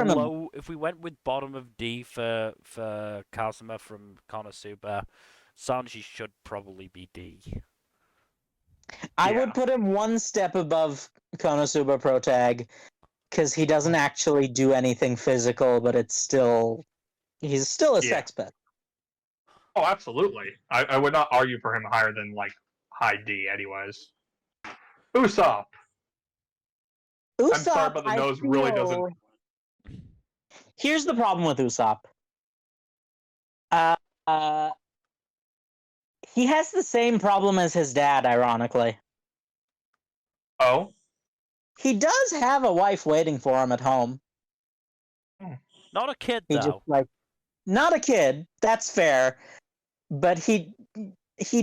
bottom of D for Kazuma from Konosuba, Sanji should probably be D. I would put him one step above Konosuba Pro Tag, because he doesn't actually do anything physical, but he's still a sex pet. Oh, absolutely. I would not argue for him higher than like high D, anyways. Usopp. I'm sorry, but the nose really doesn't. Here's the problem with Usopp. He has the same problem as his dad, ironically. Oh? He does have a wife waiting for him at home. Not a kid, though. Not a kid. That's fair. But he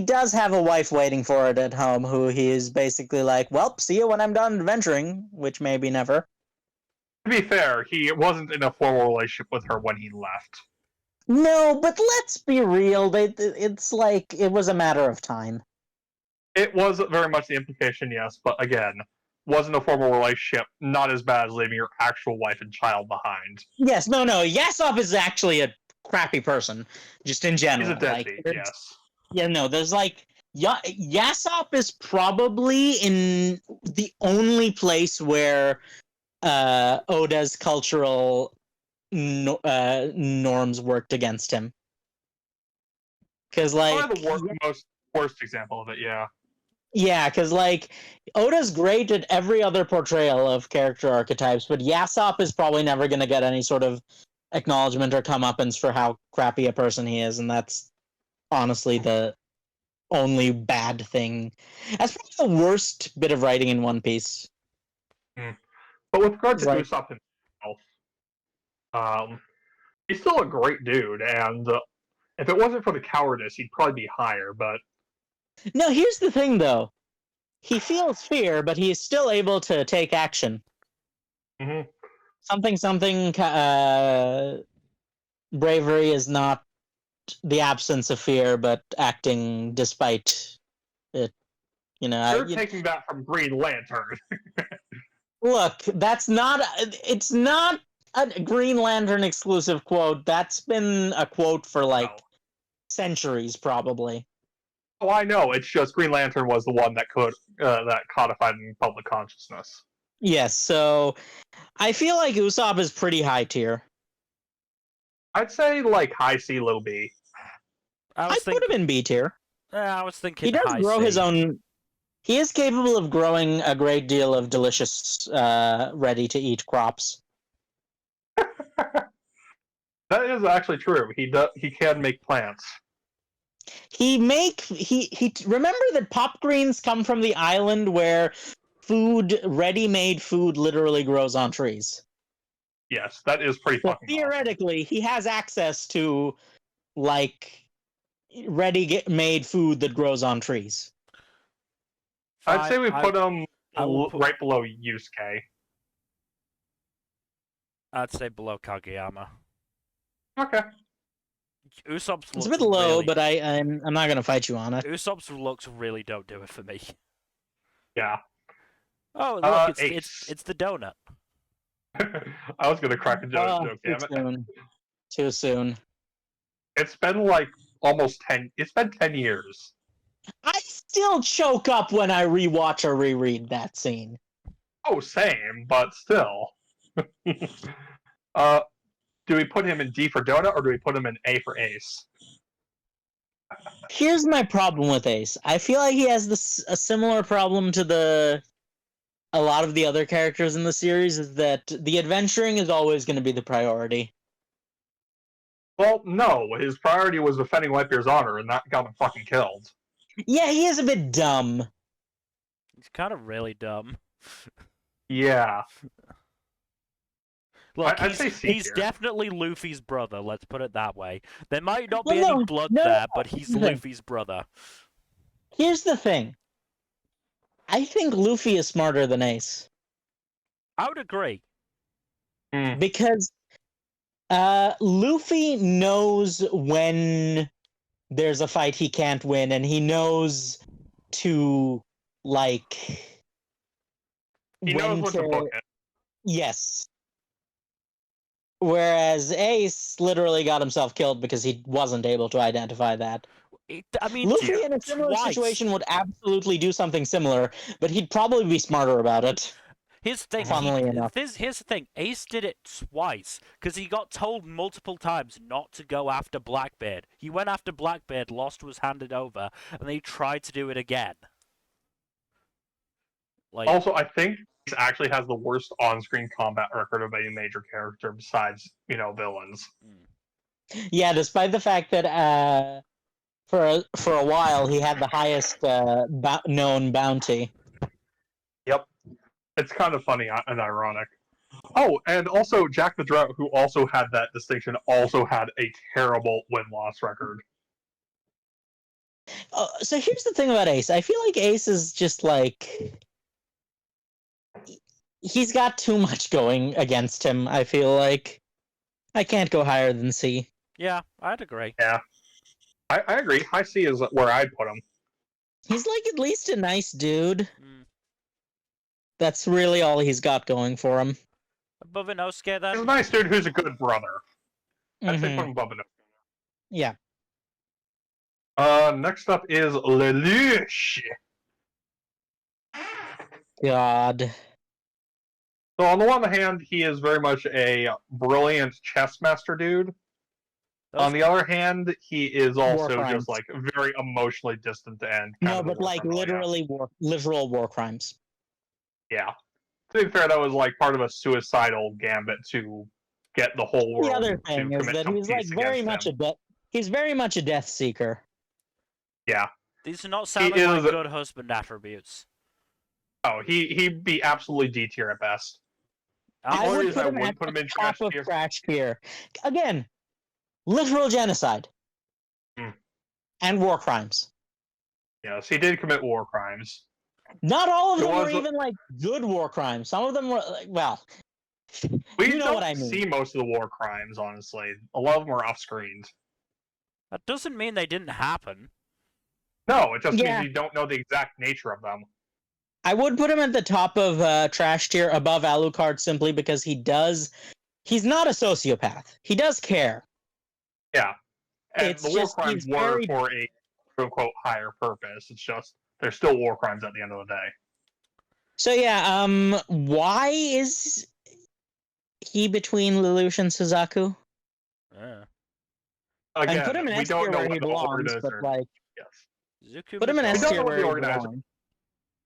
does have a wife waiting for it at home, who he is basically like, well, see you when I'm done adventuring, which maybe never. To be fair, he wasn't in a formal relationship with her when he left. No, but let's be real. It's like it was a matter of time. It was very much the implication, yes, but again, wasn't a formal relationship, not as bad as leaving your actual wife and child behind. Yes, no. Yasop is actually a crappy person, just in general. He's a deadbeat, yes. Yeah, no, there's like... Yasop is probably in the only place where Oda's cultural norms worked against him. Because, like... Probably the worst example of it, yeah. Yeah, because, like, Oda's great at every other portrayal of character archetypes, but Yasop is probably never going to get any sort of acknowledgement or comeuppance for how crappy a person he is, and that's honestly the only bad thing. That's probably the worst bit of writing in One Piece. But with regard to Usopp himself, he's still a great dude, and if it wasn't for the cowardice, he'd probably be higher, but... No, here's the thing, though. He feels fear, but he is still able to take action. Mm-hmm. Bravery is not the absence of fear, but acting despite it. You're taking that from Green Lantern. Look, it's not a Green Lantern exclusive quote. That's been a quote for centuries, probably. Oh, I know. It's just Green Lantern was the one that codified in public consciousness. Yes, so I feel like Usopp is pretty high tier. I'd say like high C, low B. I'd put him in B tier. I was thinking he does grow his own. He is capable of growing a great deal of delicious, ready-to-eat crops. That is actually true. He can make plants. He remember that pop greens come from the island where food, ready-made food, literally grows on trees. Yes, that is pretty So fucking theoretically, he has access to like ready-made food that grows on trees. awesome. I'd say we put him I will put- right below Yusuke. I'd say below Kageyama. Okay. Usopp's It's a looks bit low, really... but I'm not gonna fight you on it. Usopp's looks really don't do it for me. Yeah. Oh, look, Ace. it's the donut. I was gonna crack a joke, Too damn it. soon. Too soon. It's been like almost 10. It's been 10 years. I still choke up when I rewatch or reread that scene. Oh, same, but still. Do we put him in D for Donut or do we put him in A for Ace? Here's my problem with Ace. I feel like he has a similar problem to a lot of the other characters in the series, is that the adventuring is always going to be the priority. Well, no. His priority was defending Whitebeard's honor, and that got him fucking killed. Yeah, he is a bit dumb. He's kind of really dumb. Yeah. Look, I'd say C he's tier. definitely Luffy's brother, let's put it that way. There might not Well, be no, any blood no, there, but he's no. Luffy's brother. Here's the thing. I think Luffy is smarter than Ace. I would agree. Because Luffy knows when there's a fight he can't win, and he knows to, like... He knows what to book it. Yes. Whereas Ace literally got himself killed because he wasn't able to identify that. I mean, Luffy in a similar twice. situation would absolutely do something similar, but he'd probably be smarter about it. Here's the thing. Funnily enough. Here's the thing. Ace did it twice because he got told multiple times not to go after Blackbeard. He went after Blackbeard, lost, was handed over, and then he tried to do it again. Like, Also, I think he actually has the worst on-screen combat record of any major character besides, villains. Yeah, despite the fact that for a while he had the highest known bounty. Yep. It's kind of funny and ironic. Oh, and also Jack the Drought, who also had that distinction, also had a terrible win-loss record. So here's the thing about Ace. I feel like Ace is just like... He's got too much going against him, I feel like. I can't go higher than C. yeah, I'd agree. Yeah. I agree. High C is where I'd put him. He's like at least a nice dude. Mm. That's really all he's got going for him. Above Inosuke, then? He's a nice dude who's a good brother. I'd say Mhm. put him above Inosuke. Yeah. Next up is Lelouch. God. So on the one hand, he is very much a brilliant chess master dude. On the other hand, he is also just like very emotionally distant and no, but like literally literal war crimes. Yeah. To be fair, that was like part of a suicidal gambit to get the whole world. The other thing is that he's like very much he's very much a death seeker. Yeah. These are not sounding like good husband attributes. Oh, he'd be absolutely D tier at best. I would put him at the top of trash tier. Again, literal genocide. And war crimes. Yes, he did commit war crimes. Not all of them were even like good war crimes. Some of them were like, well, we you know what I mean. See most of the war crimes, honestly. A lot of them are off-screened. That doesn't mean they didn't happen. No, it just means you don't know the exact nature of them. I would put him at the top of trash tier above Alucard simply because he's not a sociopath. He does care. Yeah. And the war crimes were for a quote-unquote higher purpose. It's just, they're still war crimes at the end of the day. So yeah, why is he between Lelouch and Suzaku? Yeah. Again, put him in we S don't tier know where what he the belongs, but organizer... like... Yes. Put him in S tier where he organizer belongs.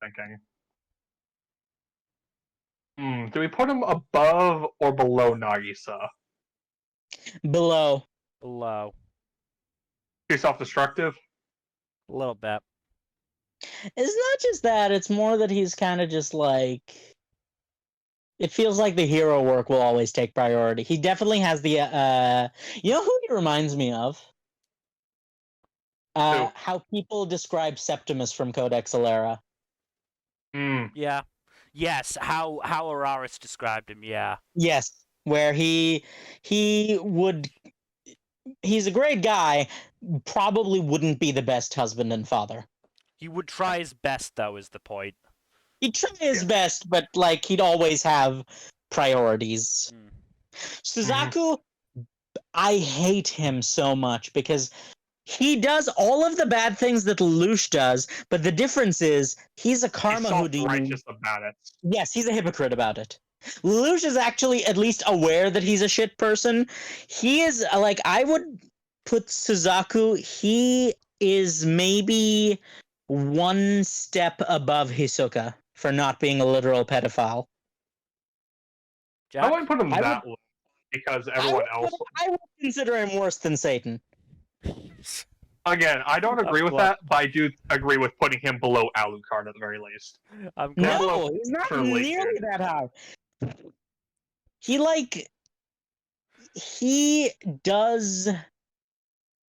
Thinking. Do we put him above or below Nagisa? Below. Below. Too self-destructive? A little bit. It's not just that, it's more that he's kind of just like, it feels like the hero work will always take priority. He definitely has the you know who he reminds me of? Who? How people describe Septimus from Codex Alera. Hmm. Yeah. Yes, how Araris described him, yeah. Yes, where he would he's a great guy, probably wouldn't be the best husband and father. He would try his best, though, is the point. He'd try his Yeah. best, but like he'd always have priorities. Mm. Suzaku, I hate him so much because he does all of the bad things that Lelouch does, but the difference is he's a He's karma Houdini. self-righteous about it. Yes, he's a hypocrite about it. Lelouch is actually at least aware that he's a shit person. He is like, I would put Suzaku, he is maybe one step above Hisoka for not being a literal pedophile. I Jack? wouldn't put him I that low because everyone else. I would consider him worse than Satan. Again, I don't agree with that, but I do agree with putting him below Alucard at the very least. I'm glad. No, he's not Surely, nearly dude. that high. He does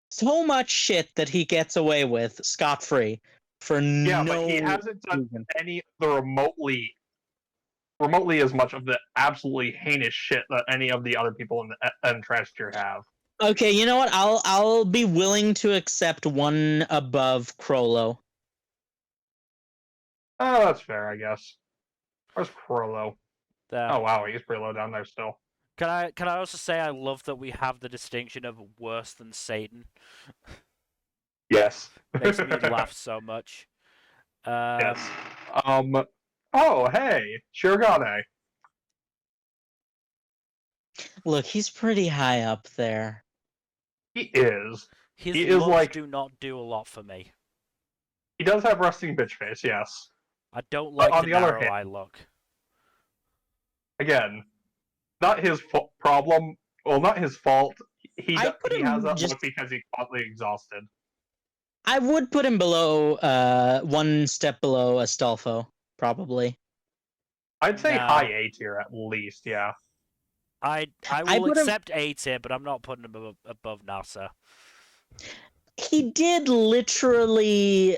so much shit that he gets away with scot-free for Yeah, no but he hasn't done reason. any of the remotely as much of the absolutely heinous shit that any of the other people in Trash Tier have. Okay, you know what? I'll be willing to accept one above Crollo. Oh, that's fair, I guess. Where's Crollo? There. Oh wow, he's pretty low down there still. Can I also say I love that we have the distinction of worse than Satan? Yes. Makes me laugh so much. Yes. Oh, hey, Shirogane. Look, he's pretty high up there. He is. His He is looks like do not do a lot for me. he does have resting bitch face, yes. I don't But like on the the other narrow hand- eye look. Again, not his problem. Well, not his fault. He I put him has that just- look because he's constantly exhausted. I would put him below, one step below Astolfo, probably. I'd say No. high A tier at least. Yeah. I I will put him- accept A tier, but I'm not putting him above NASA. He did literally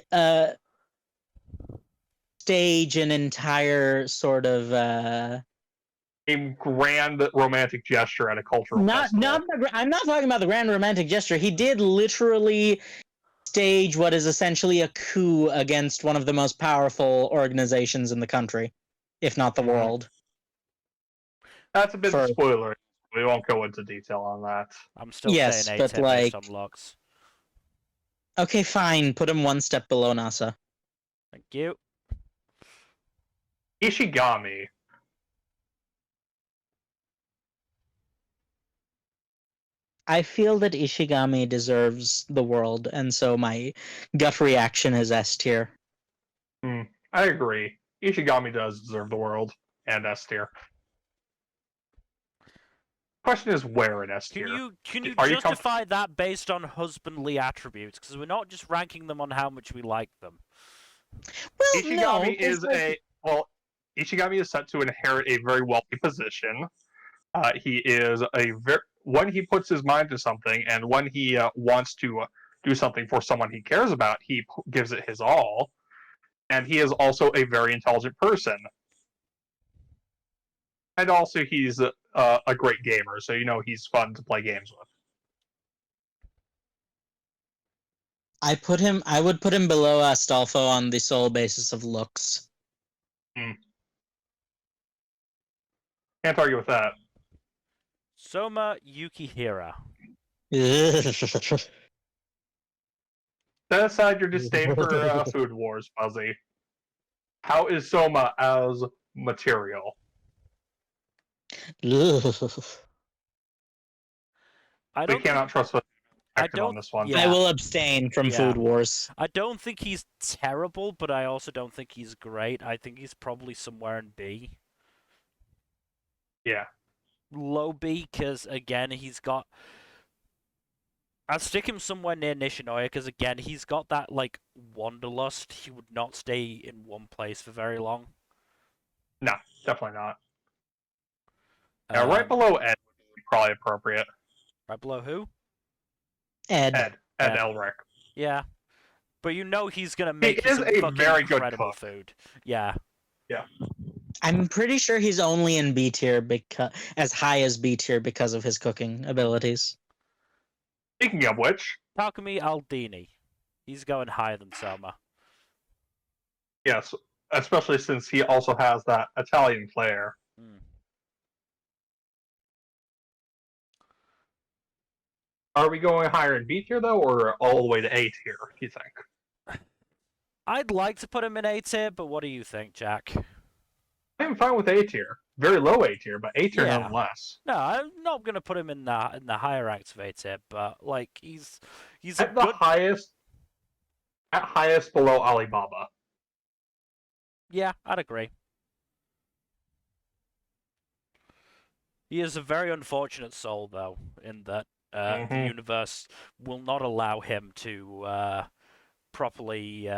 stage an entire sort of A grand romantic gesture at a cultural festival. I'm not talking about the grand romantic gesture. He did literally stage what is essentially a coup against one of the most powerful organizations in the country, if not the world. That's a bit For- spoiler. We won't go into detail on that. I'm still Yes, saying A but, tier based like- on looks. Okay, fine. Put him one step below NASA. Thank you. Ishigami. I feel that Ishigami deserves the world, and so my gut reaction is S tier. I agree. Ishigami does deserve the world and S tier. Question is where in S tier? Can you Are you justify that based on husbandly attributes? Because we're not just ranking them on how much we like them. Well, Ishigami no, is Ishigami is set to inherit a very wealthy position. He is when he puts his mind to something, and when he wants to do something for someone he cares about, he gives it his all. And he is also a very intelligent person. And also, he's a great gamer, so he's fun to play games with. I would put him below Astolfo on the sole basis of looks. Can't argue with that. Soma Yukihira. Set aside your disdain for Food Wars, Fuzzy. How is Soma as material? I We don't cannot trust the perspective on don't- this one. yeah. I will abstain from Yeah. Food Wars. I don't think he's terrible, but I also don't think he's great. I think he's probably somewhere in B. Yeah. Low B, because again, he's got I'd stick him somewhere near Nishinoya because again, he's got that like wanderlust. He would not stay in one place for very long. No, definitely not. Yeah, right below Ed would be probably appropriate. Right below who? Ed. Ed Ed. Elric. Yeah, but you know he's gonna He make you is some a fucking very good incredible cook. food. Yeah. Yeah. I'm pretty sure he's only in B tier because as high as B tier because of his cooking abilities. Speaking of which, Takumi Aldini. He's going higher than Soma. yes, especially since he also has that Italian flair. Mm. Are we going higher in B tier though, or all the way to A tier? You think? I'd like to put him in A tier, but what do you think, Jack? I'm fine with A tier. Very low A tier, but A tier Yeah. nonetheless. No, I'm not gonna put him in the higher ranks of A tier, but like he's a At the good. highest below Alibaba. Yeah, I'd agree. He is a very unfortunate soul, though, in that the universe will not allow him to properly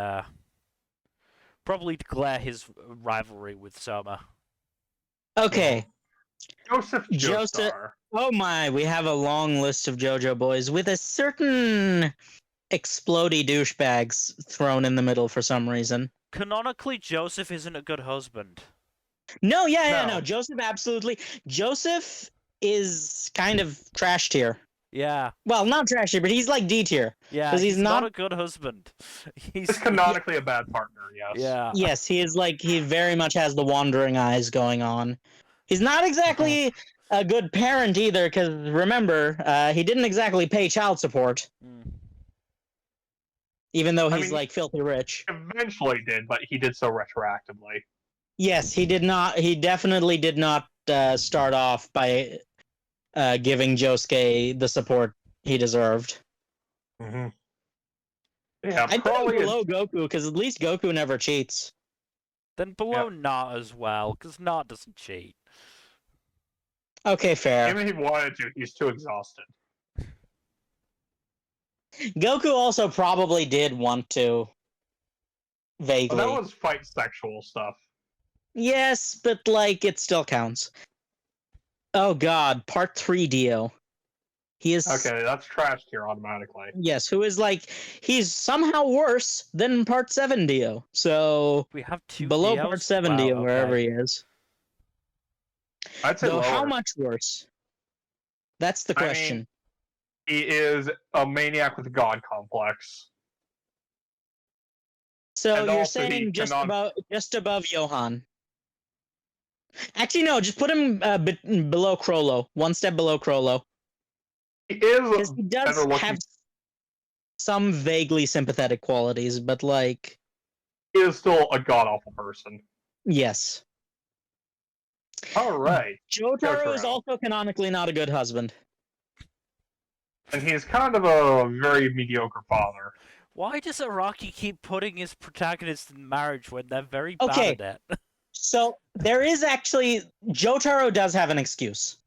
declare his rivalry with Soma. Okay, Joseph Joseph. Joestar. Oh my, we have a long list of JoJo boys with a certain explodey douchebags thrown in the middle for some reason. Canonically, Joseph isn't a good husband. No, No. no. Joseph absolutely. Joseph is kind of trash tier. Yeah. Well, not trash tier, but he's like D tier. Yeah, because he's not a good husband. He's canonically a bad partner, yes. Yeah. Yes, he is like he very much has the wandering eyes going on. He's not exactly a good parent either, because remember, he didn't exactly pay child support, even though he's like filthy rich. Eventually did, but he did so retroactively. Yes, he did not. He definitely did not start off by giving Josuke the support he deserved. Mm-hmm. Yeah, I'd put him below Goku because at least Goku never cheats. Then below Not as well, because Not doesn't cheat. Okay, fair. Even if he wanted to, he's too exhausted. Goku also probably did want to. Vaguely. Well, that was fight sexual stuff. Yes, but like it still counts. Oh god, part 3 Dio. He is okay, that's trash tier automatically. Yes, who is like he's somehow worse than part 7 Dio. So we have 2 below Dios? part 7 wow, Dio, wherever he is. I'd say so lower. How much worse? That's the question. I mean, he is a maniac with a god complex. So and you're saying just above Johan. Actually, no, just put him below Crollo, one step below Crollo. He is he does have some vaguely sympathetic qualities, but like he is still a god awful person. Yes. All right. Jotaro is also canonically not a good husband. And he's kind of a very mediocre father. Why does Araki keep putting his protagonists in marriage when they're very bad at it? So there is actually Jotaro does have an excuse.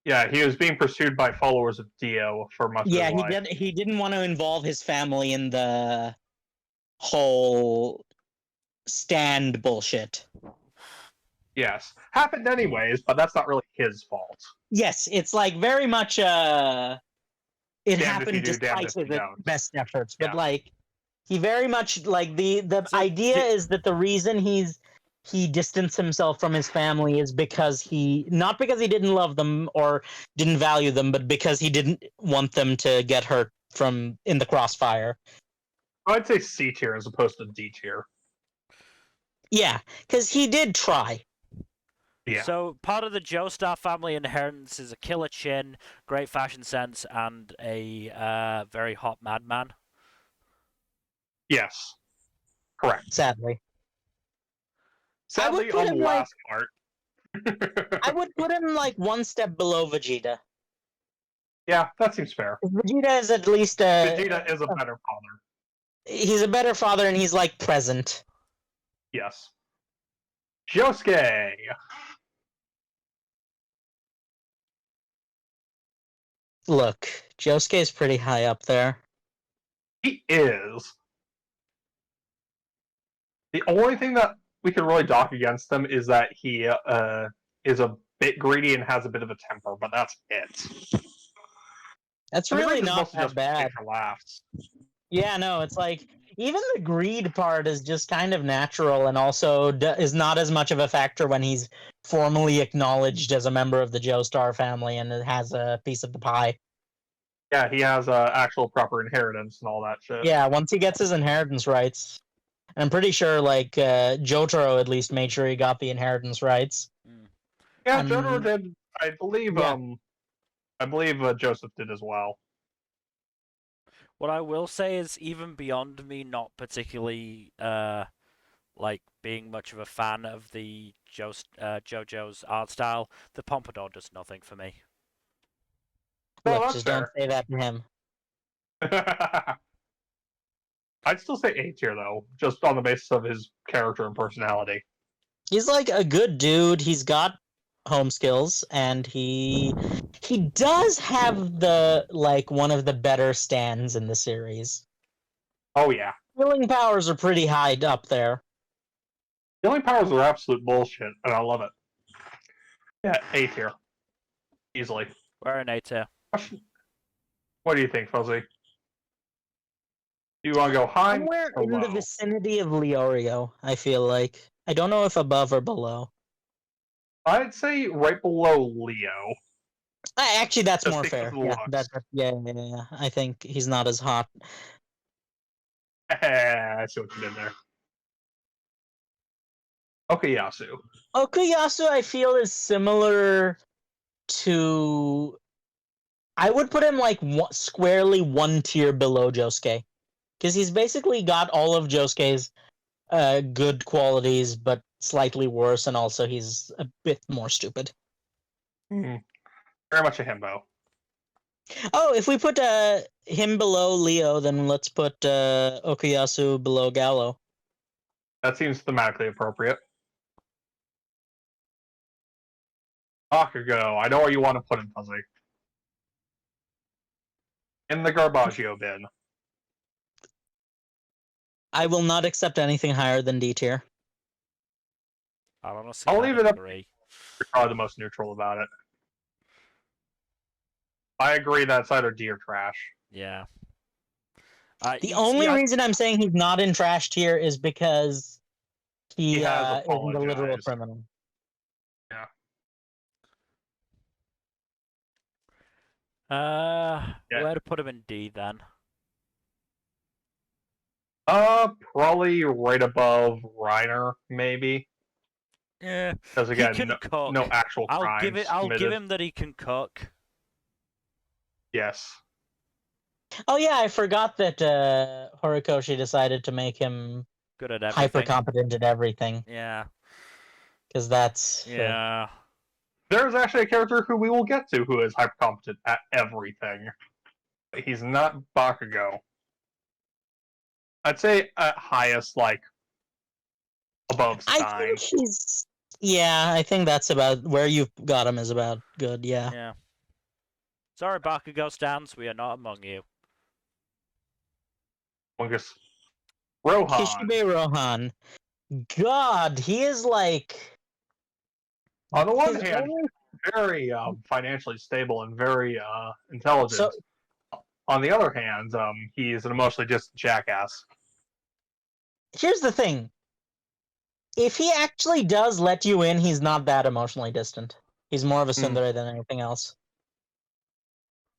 Yeah, he was being pursued by followers of Dio for much of his life. Yeah, he didn't want to involve his family in the whole stand bullshit. Yes. Happened anyways, but that's not really his fault. Yes, it's like very much it happened despite his best efforts. But like he very much like the idea is that the reason he distanced himself from his family is because not because he didn't love them or didn't value them, but because he didn't want them to get hurt in the crossfire. I'd say C tier as opposed to D tier. Yeah, because he did try. Yeah. So part of the Joestar family inheritance is a killer chin, great fashion sense, and a very hot madman. Yes. Correct. Sadly on the last part. I would put him like one step below Vegeta. Yeah, that seems fair. Vegeta is at least Vegeta is a better father. He's a better father and he's like present. Yes. Josuke! Look, Josuke's pretty high up there. He is. The only thing that we can really dock against him is that he is a bit greedy and has a bit of a temper, but that's it. That's And the really greed is not mostly that just bad. for laughs. Yeah, no, it's like even the greed part is just kind of natural, and also is not as much of a factor when he's formally acknowledged as a member of the Joestar family and has a piece of the pie. Yeah, he has actual proper inheritance and all that shit. Yeah, once he gets his inheritance rights, and I'm pretty sure like Jotaro at least made sure he got the inheritance rights. Yeah, Jotaro did. I believe. Yeah. I believe Joseph did as well. What I will say is, even beyond me not particularly like being much of a fan of the JoJo's art style, the Pompadour does nothing for me. No, Look, that's just fair. don't say that to him. I'd still say A tier though, just on the basis of his character and personality. He's like a good dude. He's got home skills, and he does have the like one of the better stands in the series. Oh yeah, Healing powers are pretty high up there. healing powers are absolute bullshit, and I love it. Yeah, A tier, easily. We're an A tier. What do you think, Fuzzy? Do you want to go high Somewhere or in the low? vicinity of Leorio, I feel like. I don't know if above or below. I'd say right below Leo. Actually, that's Just more because fair. of the Yeah, looks. yeah. I think he's not as hot. I see what you did there. Okuyasu. Okuyasu, I feel, is similar to. I would put him like squarely one tier below Josuke, because he's basically got all of Josuke's good qualities, but slightly worse, and also he's a bit more stupid. Very much a himbo. Oh, if we put him below Leo, then let's put Okuyasu below Gallo. That seems thematically appropriate. Bakugo, I know where you want to put him, Fuzzy. In the Garbaggio bin. I will not accept anything higher than D tier. I'll honestly I'll leave it up. agree. You're probably the most neutral about it. I agree that it's either D or trash. Yeah. The only reason I'm saying he's not in trash tier is because he has isn't a literal apologized. criminal. Yeah. Where to put him in D then? Probably right above Reiner, maybe. Yeah. Because again, He can cook. no actual crimes I'll committed. give him that he can cook. Yes. Oh yeah, I forgot that Horikoshi decided to make him Good at everything. hyper competent at everything. Yeah. Because that's Yeah. There's actually a character who we will get to who is hyper competent at everything. But he's not Bakugo. I'd say at highest, like, above Stein. I think he's. Yeah, I think that's about where you've got him is about good. Yeah. Yeah. Sorry, Bakugo stands. We are not among you. Fungus. Rohan. Kishibe Rohan. God, he is like. On the one hand, very financially stable and very intelligent. So, on the other hand, he's an emotionally distant jackass. Here's the thing. If he actually does let you in, he's not that emotionally distant. He's more of a tsundere than anything else.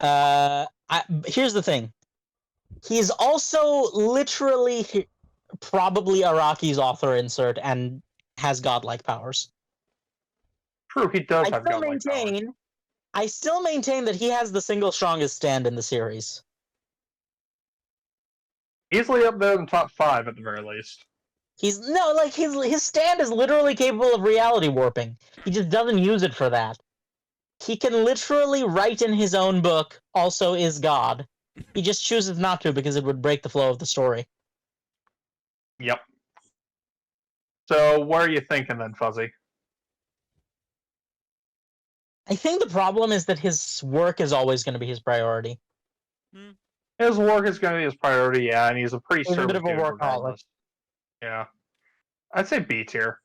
Here's the thing. He's also literally probably Araki's author insert and has godlike powers. True, he does have godlike powers. I still maintain that he has the single strongest stand in the series. Easily up there in the top 5 at the very least. His stand is literally capable of reality warping. He just doesn't use it for that. He can literally write in his own book, also is God. He just chooses not to because it would break the flow of the story. Yep. So, what are you thinking then, Fuzzy? I think the problem is that his work is always going to be his priority. His work is going to be his priority, yeah, and he's a pretty He's a bit service of a dude workaholic. regardless. Yeah. I'd say B tier.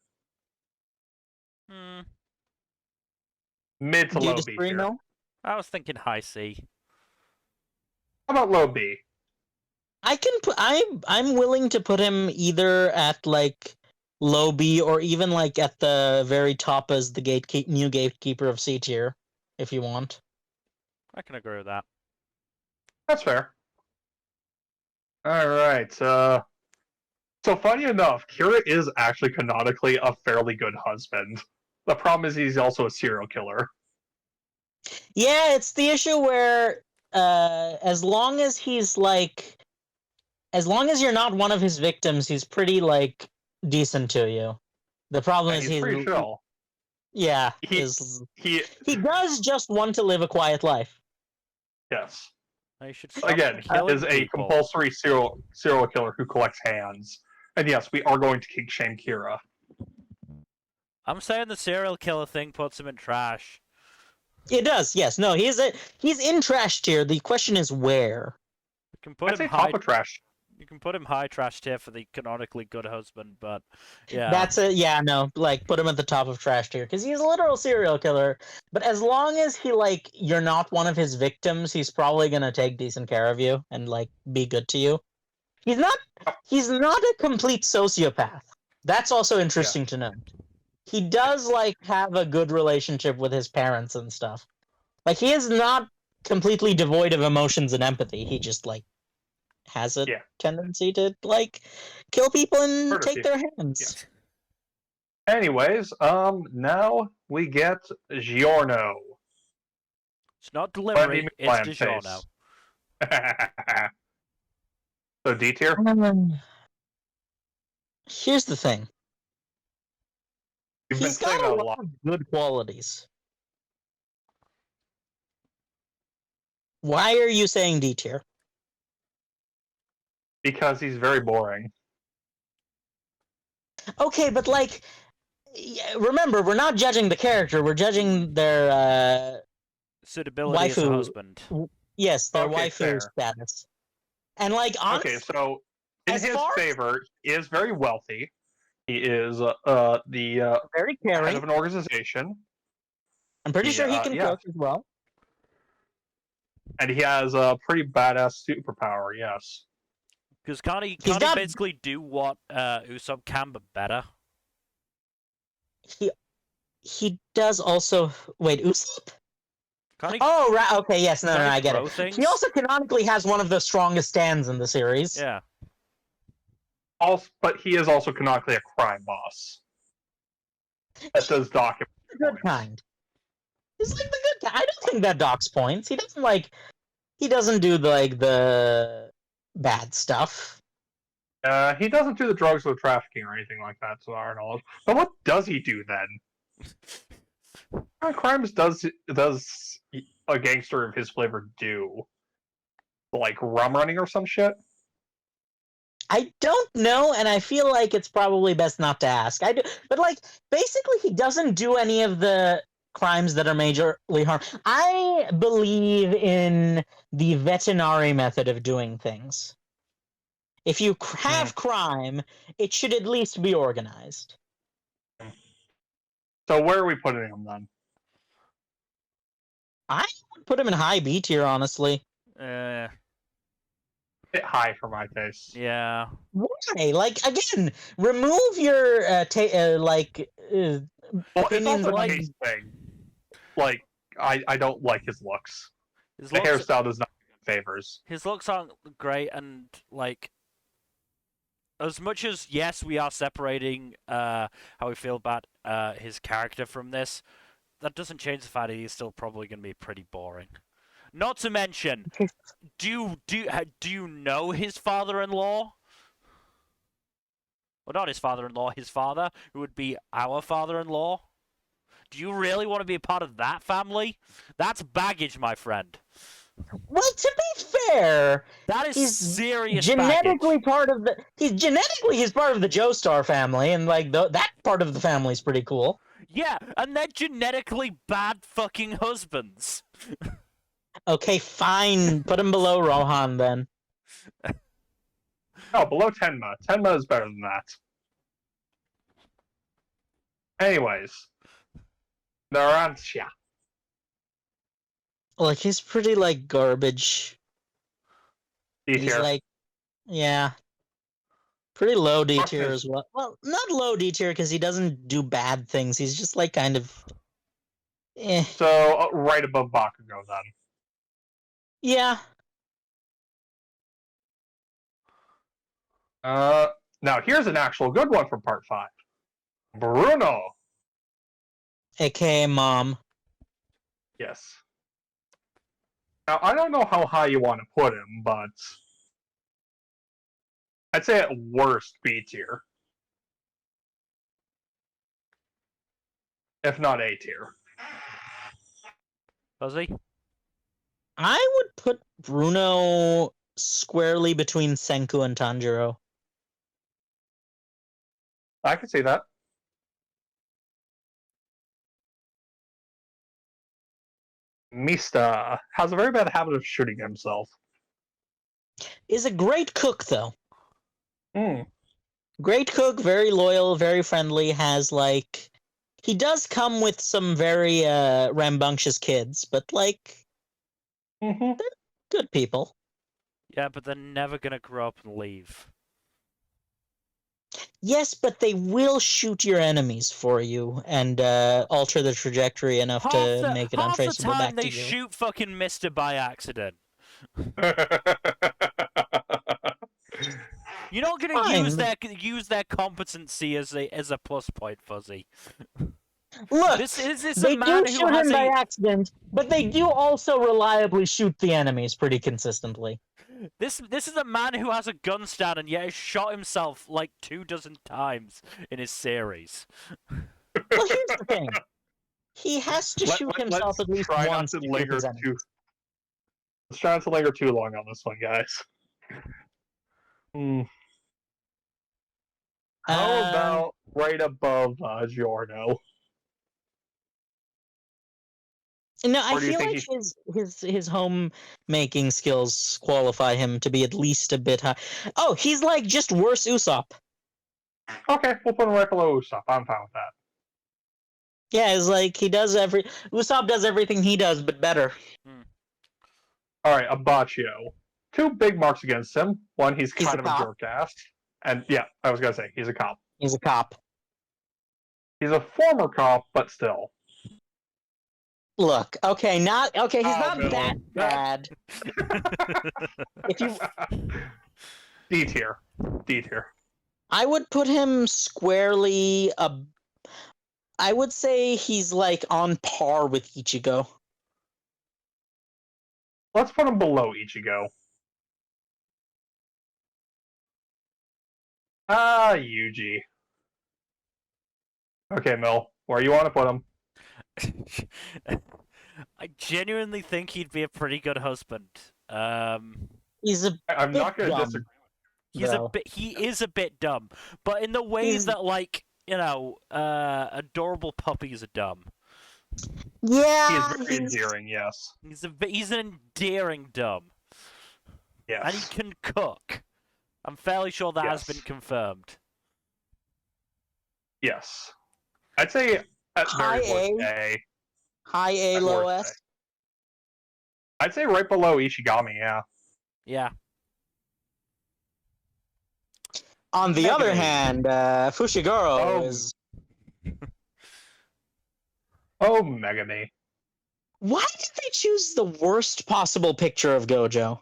Mid to Do you low B disagree, tier. Mel? I was thinking high C. How about low B? I can put. I'm willing to put him either at like low B or even like at the very top as the new gatekeeper of C tier, if you want. I can agree with that. That's fair. Alright, so funny enough, Kira is actually canonically a fairly good husband. The problem is he's also a serial killer. Yeah, it's the issue where as long as he's like, as long as you're not one of his victims, he's pretty like decent to you. The problem And is he's pretty chill. Yeah, He does just want to live a quiet life. Yes. You should stop Again, killing is a people. compulsory serial killer who collects hands. And yes, we are going to kink shame Kira. I'm saying the serial killer thing puts him in trash. It does, yes. No, he's in trash tier. The question is where. You can put I'd say him high. top of trash. You can put him high trash tier for the canonically good husband, but yeah. That's it. Yeah, no, like put him at the top of trash tier because he's a literal serial killer. But as long as he like you're not one of his victims, he's probably gonna take decent care of you and like be good to you. He's not a complete sociopath. That's also interesting to note. He does like have a good relationship with his parents and stuff. Like he is not completely devoid of emotions and empathy. He just like has a tendency to like kill people and take their hands. Yeah. Anyways, now we get Giorno. It's not delivery, it's DiGiorno. So D tier? Here's the thing. He's got a lot of good qualities. Why are you saying D tier? Because he's very boring. Okay, but like, remember, we're not judging the character. We're judging their suitability as a husband. Yes, their waifu status. And like, honestly, okay, so in his favor, he is very wealthy. He is the very caring head of an organization. I'm pretty sure he can cook as well. And he has a pretty badass superpower, yes. Because can't he basically do what Usopp can, but better? He does also... Wait, Usopp? Can't he... Oh, right, okay, yes, no, I get it. Things? He also canonically has one of the strongest stands in the series. Yeah. Also, but he is also canonically a crime boss. That does dock him. The good kind. He's like the good guy. I don't think that docks points. He doesn't like... He doesn't do the bad stuff. He doesn't do the drugs or trafficking or anything like that, to our knowledge. But what does he do then? What kind of crimes does a gangster of his flavor do? Like rum running or some shit? I don't know, and I feel like it's probably best not to ask. But like, basically, he doesn't do any of the crimes that are majorly harm. I believe in the veterinary method of doing things. If you have crime, it should at least be organized. So where are we putting him then? I would put him in high B tier, honestly. Bit high for my taste. Yeah. Why? Like, again, remove your well, it's opinions. also a taste thing. Like, I don't like his looks. The hairstyle does not give favors. His looks aren't great, and like, as much as yes, we are separating how we feel about his character from this, that doesn't change the fact that he's still probably going to be pretty boring. Not to mention, do you know his father-in-law? Well, not his father-in-law, his father, who would be our father-in-law. Do you really want to be a part of that family? That's baggage, my friend. Well, to be fair, that is serious genetically baggage. part of the. He's part of the Joestar family, and like that part of the family is pretty cool. Yeah, and they're genetically bad fucking husbands. Okay, fine. Put him below Rohan then. Oh, below Tenma. Tenma is better than that. Anyways, Narancia. Like, he's pretty, like, garbage. D He's tier. like, yeah. Pretty low D tier Darkness. as well. Well, not low D tier because he doesn't do bad things. He's just, like, kind of. Eh. So, right above Bakugo then. Yeah. Now here's an actual good one from part 5. Bruno. AKA Mom. Yes. Now, I don't know how high you want to put him, but I'd say at worst B tier. If not A tier. Fuzzy? I would put Bruno squarely between Senku and Tanjiro. I can see that. Mista has a very bad habit of shooting himself. Is a great cook, though. Hmm. Great cook, very loyal, very friendly, has, like... He does come with some very rambunctious kids, but, like, Mm-hmm. good people. Yeah, but they're never gonna grow up and leave. Yes, but they will shoot your enemies for you and alter the trajectory enough to make it half the untraceable time back to they you. shoot fucking Mister by accident. You're not gonna Fine. use their competency as a plus point, Fuzzy. Look, This is a they do man who shoot has him by a accident, but they do also reliably shoot the enemies pretty consistently. this is a man who has a gun stand and yet has shot himself like 24 times in his series. Well, here's the thing. He has to shoot himself at least try once not to to shoot linger his enemies. Let's try not to linger too long on this one, guys. How about right above Giorno? No, I Or do you feel think like his homemaking skills qualify him to be at least a bit high. Oh, he's like just worse Usopp. Okay, we'll put him right below Usopp. I'm fine with that. Yeah, it's like Usopp does everything he does, but better. Alright, Abaccio. 2 big marks against him. One, he's kind of a jerk ass. And yeah, I was gonna say, he's a cop. He's a cop. He's a former cop, but still. Look, okay, he's not no. that bad. If you D tier. D tier. I would put him squarely I would say he's like on par with Ichigo. Let's put him below Ichigo. Yuji. Okay, Mil, where you want to put him? I genuinely think he'd be a pretty good husband. He's a I'm bit not going to dumb, disagree. though. He is a bit dumb, but in the way that, like, you know, adorable puppies are dumb. Yeah, He's very endearing, yes. He's an endearing dumb. Yes. And he can cook. I'm fairly sure that has been confirmed. Yes. I'd say at High very worst A. High A, At low worst S. I'd say right below Ishigami, yeah. Yeah. On the other hand, Fushiguro Oh. is... Oh, Megami. Why did they choose the worst possible picture of Gojo?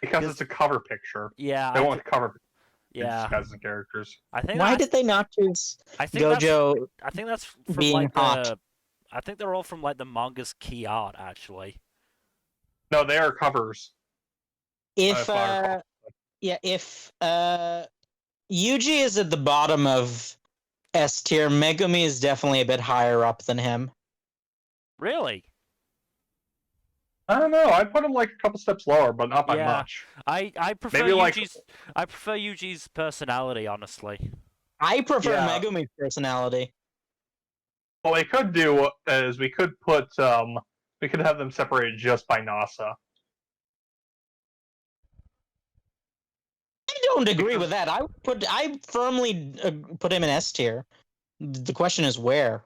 Because it's a cover picture. Yeah. They want cover pictures. Yeah. As the characters. I think. Why did they not choose Gojo I think that's from being like hot? I think they're all from like the manga's key art, actually. No, they are covers. If Yuji is at the bottom of S tier, Megumi is definitely a bit higher up than him. Really? I don't know. I'd put him like a couple steps lower, but not by much. I prefer Maybe Yuji's I prefer Yuji's personality, honestly. I prefer Yeah. Megumi's personality. What we could do is we could have them separated just by NASA. I don't agree Because- with that. I firmly put him in S tier. The question is where.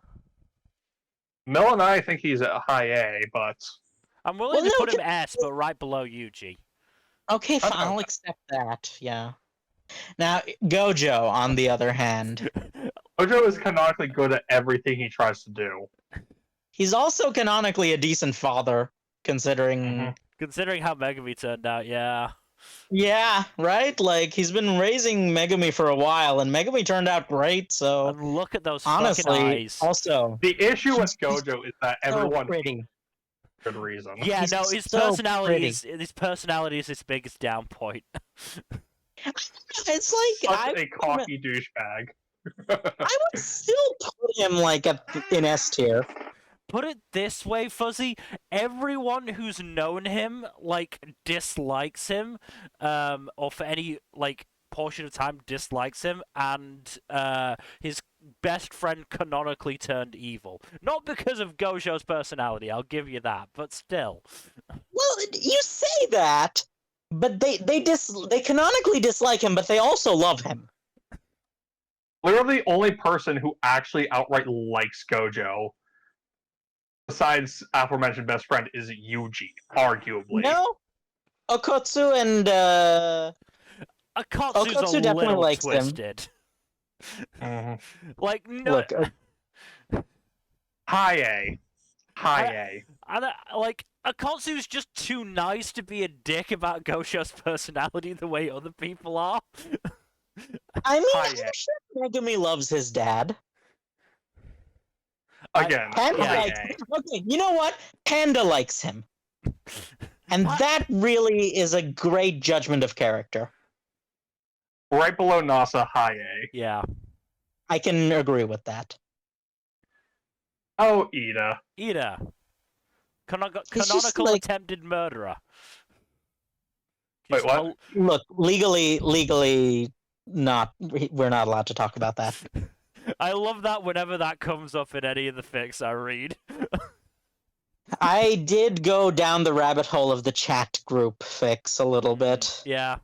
Mel and I think he's at high A, but I'm willing Well, to no, put him S, but right below Yuji. okay, fine, Okay. I'll accept that. Yeah. Now, Gojo, on the other hand, Ojo is canonically good at everything he tries to do. he's also canonically a decent father, considering. Mhm. Considering how Megumi turned out, yeah. Yeah, right? Like, he's been raising Megumi for a while, and Megumi turned out great, so. And look at those Honestly, fucking eyes. also. The issue with He's Gojo is that so everyone pretty. for good reason. Yeah, He's no, his so personality pretty. is his biggest down point. It's like, Such a cocky douchebag. I would still put him, like, in S tier. Put it this way, Fuzzy, everyone who's known him, like, dislikes him, or for any, like, portion of time dislikes him, and his best friend canonically turned evil. Not because of Gojo's personality, I'll give you that, but still. Well, you say that, but they canonically dislike him, but they also love him. Literally, the only person who actually outright likes Gojo, besides aforementioned best friend, is Yuji, arguably. No, Okotsu and Akatsu's Okotsu a definitely little likes him. twisted. Mhm. Like, no. Look, High A. High A. And, like, Akatsu's just too nice to be a dick about Gojo's personality the way other people are. I mean, High I'm A. sure Megumi loves his dad. Again, Panda high likes A. him. Okay, you know what? Panda likes him. And What? that really is a great judgment of character. Right below NASA, high A. Yeah. I can agree with that. Oh, Ida. Ida. He's just Canonical like- attempted murderer. Wait, She's what? Look, legally, not. We're not allowed to talk about that. I love that whenever that comes up in any of the fics I read. I did go down the rabbit hole of the chat group fix a little bit. Yeah.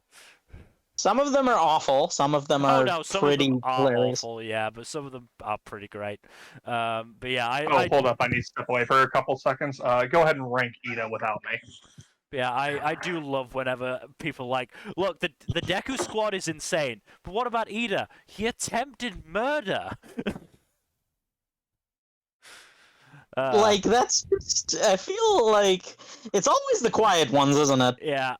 Some of them are awful. Some of them Oh are no, some pretty of them are hilarious. awful, yeah, but some of them are pretty great. But yeah, Oh, hold up. I need to step away for a couple seconds. Go ahead and rank Ida without me. Yeah, I do love whenever people like, look, the Deku squad is insane, but what about Ida? He attempted murder. Like, that's just. I feel like it's always the quiet ones, isn't it? Yeah.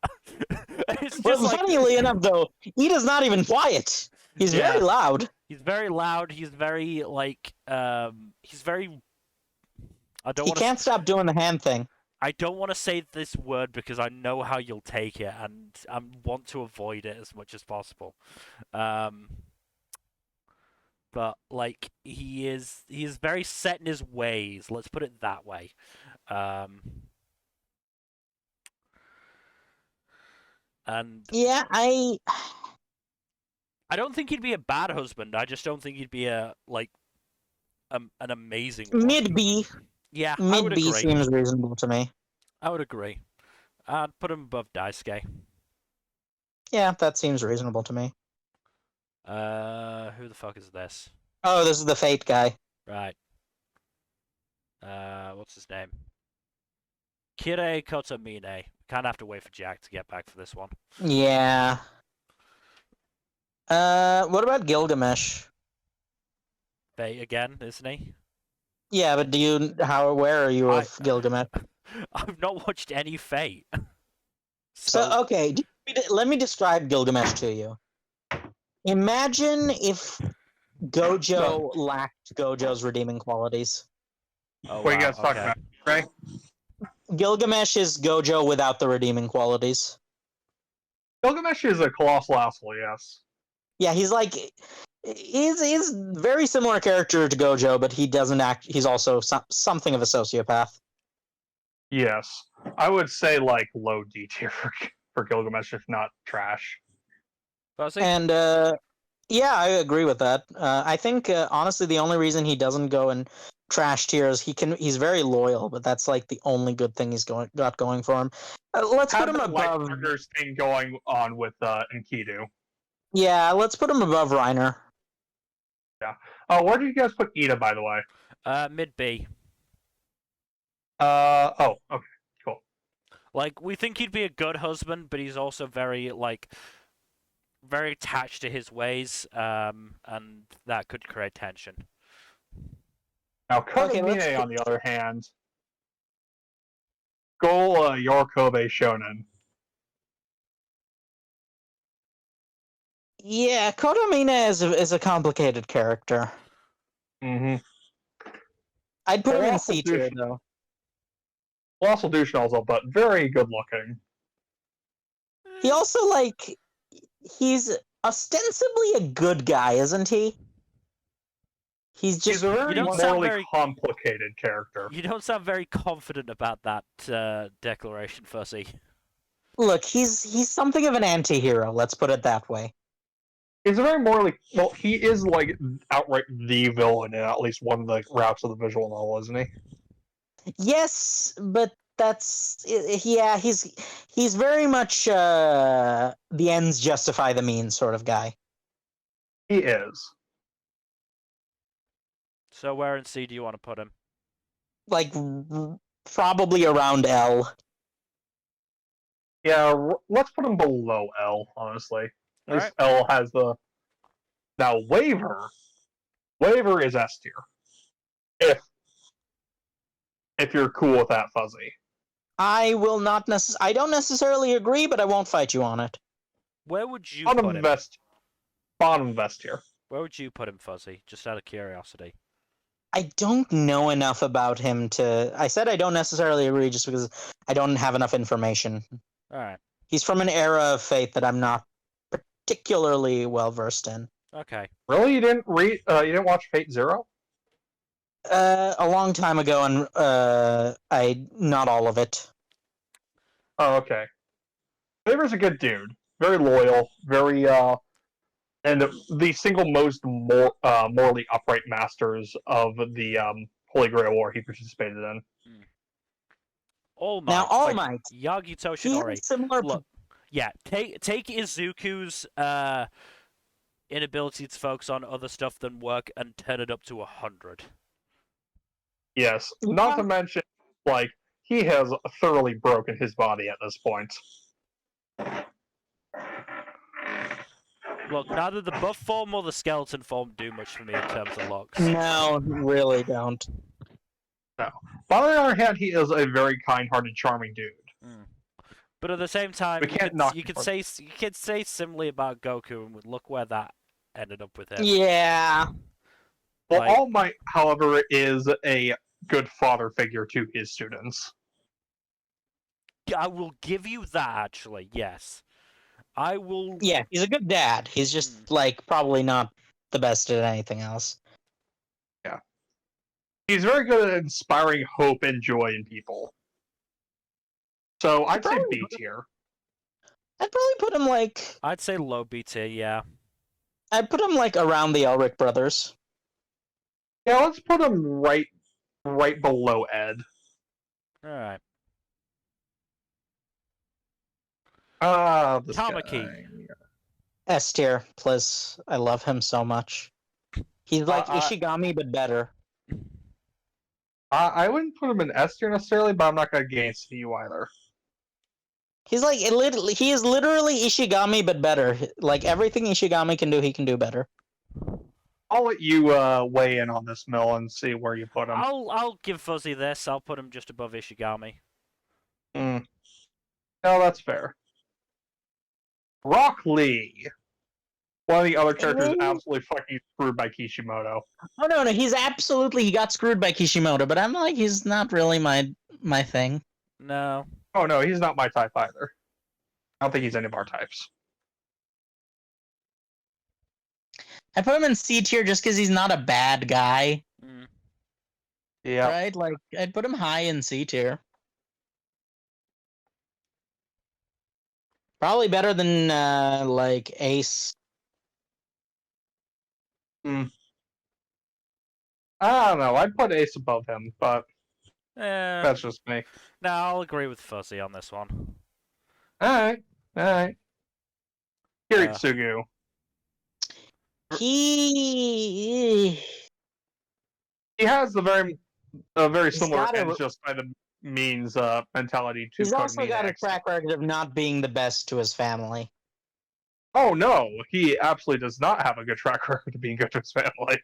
It's But just like, funnily enough, though, Ida's not even quiet. He's Yeah. very loud. he's very loud. He's very like he's very. I don't He want can't stop doing the hand thing. I don't want to say this word because I know how you'll take it, and I want to avoid it as much as possible. But like he is very set in his ways. Let's put it that way. And Yeah, I don't think he'd be a bad husband. I just don't think he'd be a like an amazing one. mid B. Yeah, I Mid would B agree. seems reasonable to me. I would agree. I'd put him above Daisuke. Yeah, that seems reasonable to me. Who the fuck is this? Oh, this is the Fate guy. Right. What's his name? Kirei Kotomine. Kind of have to wait for Jack to get back for this one. Yeah. What about Gilgamesh? Fate again, isn't he? Yeah, but where are you of Gilgamesh? I've not watched any Fate. So okay, let me describe Gilgamesh to you. Imagine if Gojo lacked Gojo's redeeming qualities. Oh, What are you wow, guys talking okay. about? Right? Gilgamesh is Gojo without the redeeming qualities. Gilgamesh is a colossal asshole, yes. Yeah, he's very similar character to Gojo, but he doesn't act. He's also something of a sociopath. Yes. I would say, like, low D tier for Gilgamesh, if not trash. Fuzzy? And Yeah, I agree with that. I think honestly, the only reason he doesn't go in trash tier is he's very loyal, but that's like the only good thing got going for him. Let's put Had him that life above. partners thing going on with Enkidu. Yeah, let's put him above Reiner. Yeah. Oh, where did you guys put Ida, by the way? Mid B. Oh, okay, cool. Like, we think he'd be a good husband, but he's also very, like, very attached to his ways, and that could create tension. Now, Okay, Kotomine, on the other hand, Goal Yorikobe Shonen. Yeah, Kotomina is a complicated character. Mm-hmm. I'd put him in C tier though. Colossal douche also, but very good looking. He also he's ostensibly a good guy, isn't he? He's He's a very morally complicated character. You don't sound very confident about that declaration, Fuzzy. Look, he's something of an anti-hero, let's put it that way. He's a very morally he is like outright the villain in at least one of the routes of the visual novel, isn't he? Yes, but that's yeah, he's very much the ends justify the means sort of guy. He is. So where in C do you want to put him? Like probably around L. Yeah, let's put him below L, honestly. At least L has the... Now, Waver is S tier. If you're cool with that, Fuzzy. I will not I don't necessarily agree, but I won't fight you on it. Where would you put him? Bottom vest here. Where would you put him, Fuzzy? Just out of curiosity. I don't know enough about him to... I said I don't necessarily agree just because I don't have enough information. Alright. He's from an era of Fate that I'm not particularly well versed in. Okay. Really? You didn't you didn't watch Fate Zero? A long time ago, and not all of it. Oh, okay. Waver's a good dude. Very loyal, very and the single most morally upright masters of the Holy Grail War he participated in. All Might. Now, All Might. Yagi Toshinori. Similar. Look, yeah, take Izuku's inability to focus on other stuff than work and turn it up to 100. Yes, not to mention, like, he has thoroughly broken his body at this point. Look, neither the buff form or the skeleton form do much for me in terms of looks. No, really don't. No. But on the other hand, he is a very kind-hearted, charming dude. But at the same time, you could say similarly about Goku, and look where that ended up with him. Yeah. Well, All Might, however, is a good father figure to his students. I will give you that, actually, yes. I will... Yeah, he's a good dad. He's just, probably not the best at anything else. Yeah. He's very good at inspiring hope and joy in people. So, I'd say B tier. I'd probably put him, I'd say low B tier, yeah. I'd put him, around the Elric brothers. Yeah, let's put him right below Ed. Alright. Tamaki. S tier, please. I love him so much. He's like Ishigami, but better. I wouldn't put him in S tier necessarily, but I'm not going to against you either. He's he is literally Ishigami, but better. Like, everything Ishigami can do, he can do better. I'll let you weigh in on this, Mill, and see where you put him. I'll give Fuzzy this. I'll put him just above Ishigami. No, that's fair. Rock Lee. One of the other characters absolutely fucking screwed by Kishimoto. Oh, no, he got screwed by Kishimoto, but I'm like, he's not really my thing. No. Oh, no, he's not my type either. I don't think he's any of our types. I put him in C tier just because he's not a bad guy. Yeah. Right? Like, I'd put him high in C tier. Probably better than, Ace. I don't know. I'd put Ace above him, but that's just me. No, I'll agree with Fuzzy on this one. Alright. Kiritsugu. He Has a very similar got a- ends just by the means mentality to he's also got a Codemaniacs. track record of not being the best to his family. Oh no, he absolutely does not have a good track record of being good to his family.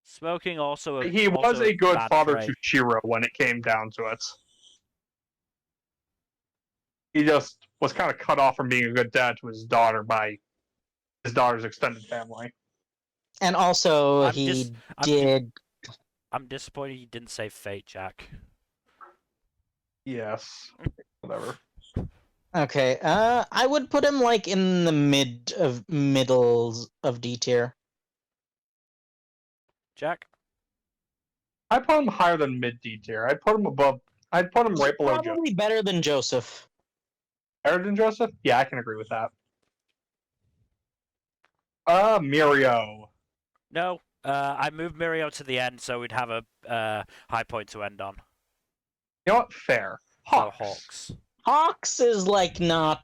Smoking also He was a good bad father trait. to Shiro when it came down to it. He just was kind of cut off from being a good dad to his daughter by his daughter's extended family. And also, I'm disappointed he didn't say Fate, Jack. Yes. Whatever. Okay, I would put him like in the middles of D tier. Jack? I'd put him higher than mid D tier. I'd put him above. I'd put him right below Joseph. Probably better than Joseph. Better than Joseph? Yeah, I can agree with that. Mirio. No, I moved Mirio to the end so we'd have a high point to end on. You know what? Fair. Hawks. So Hawks. Hawks is like not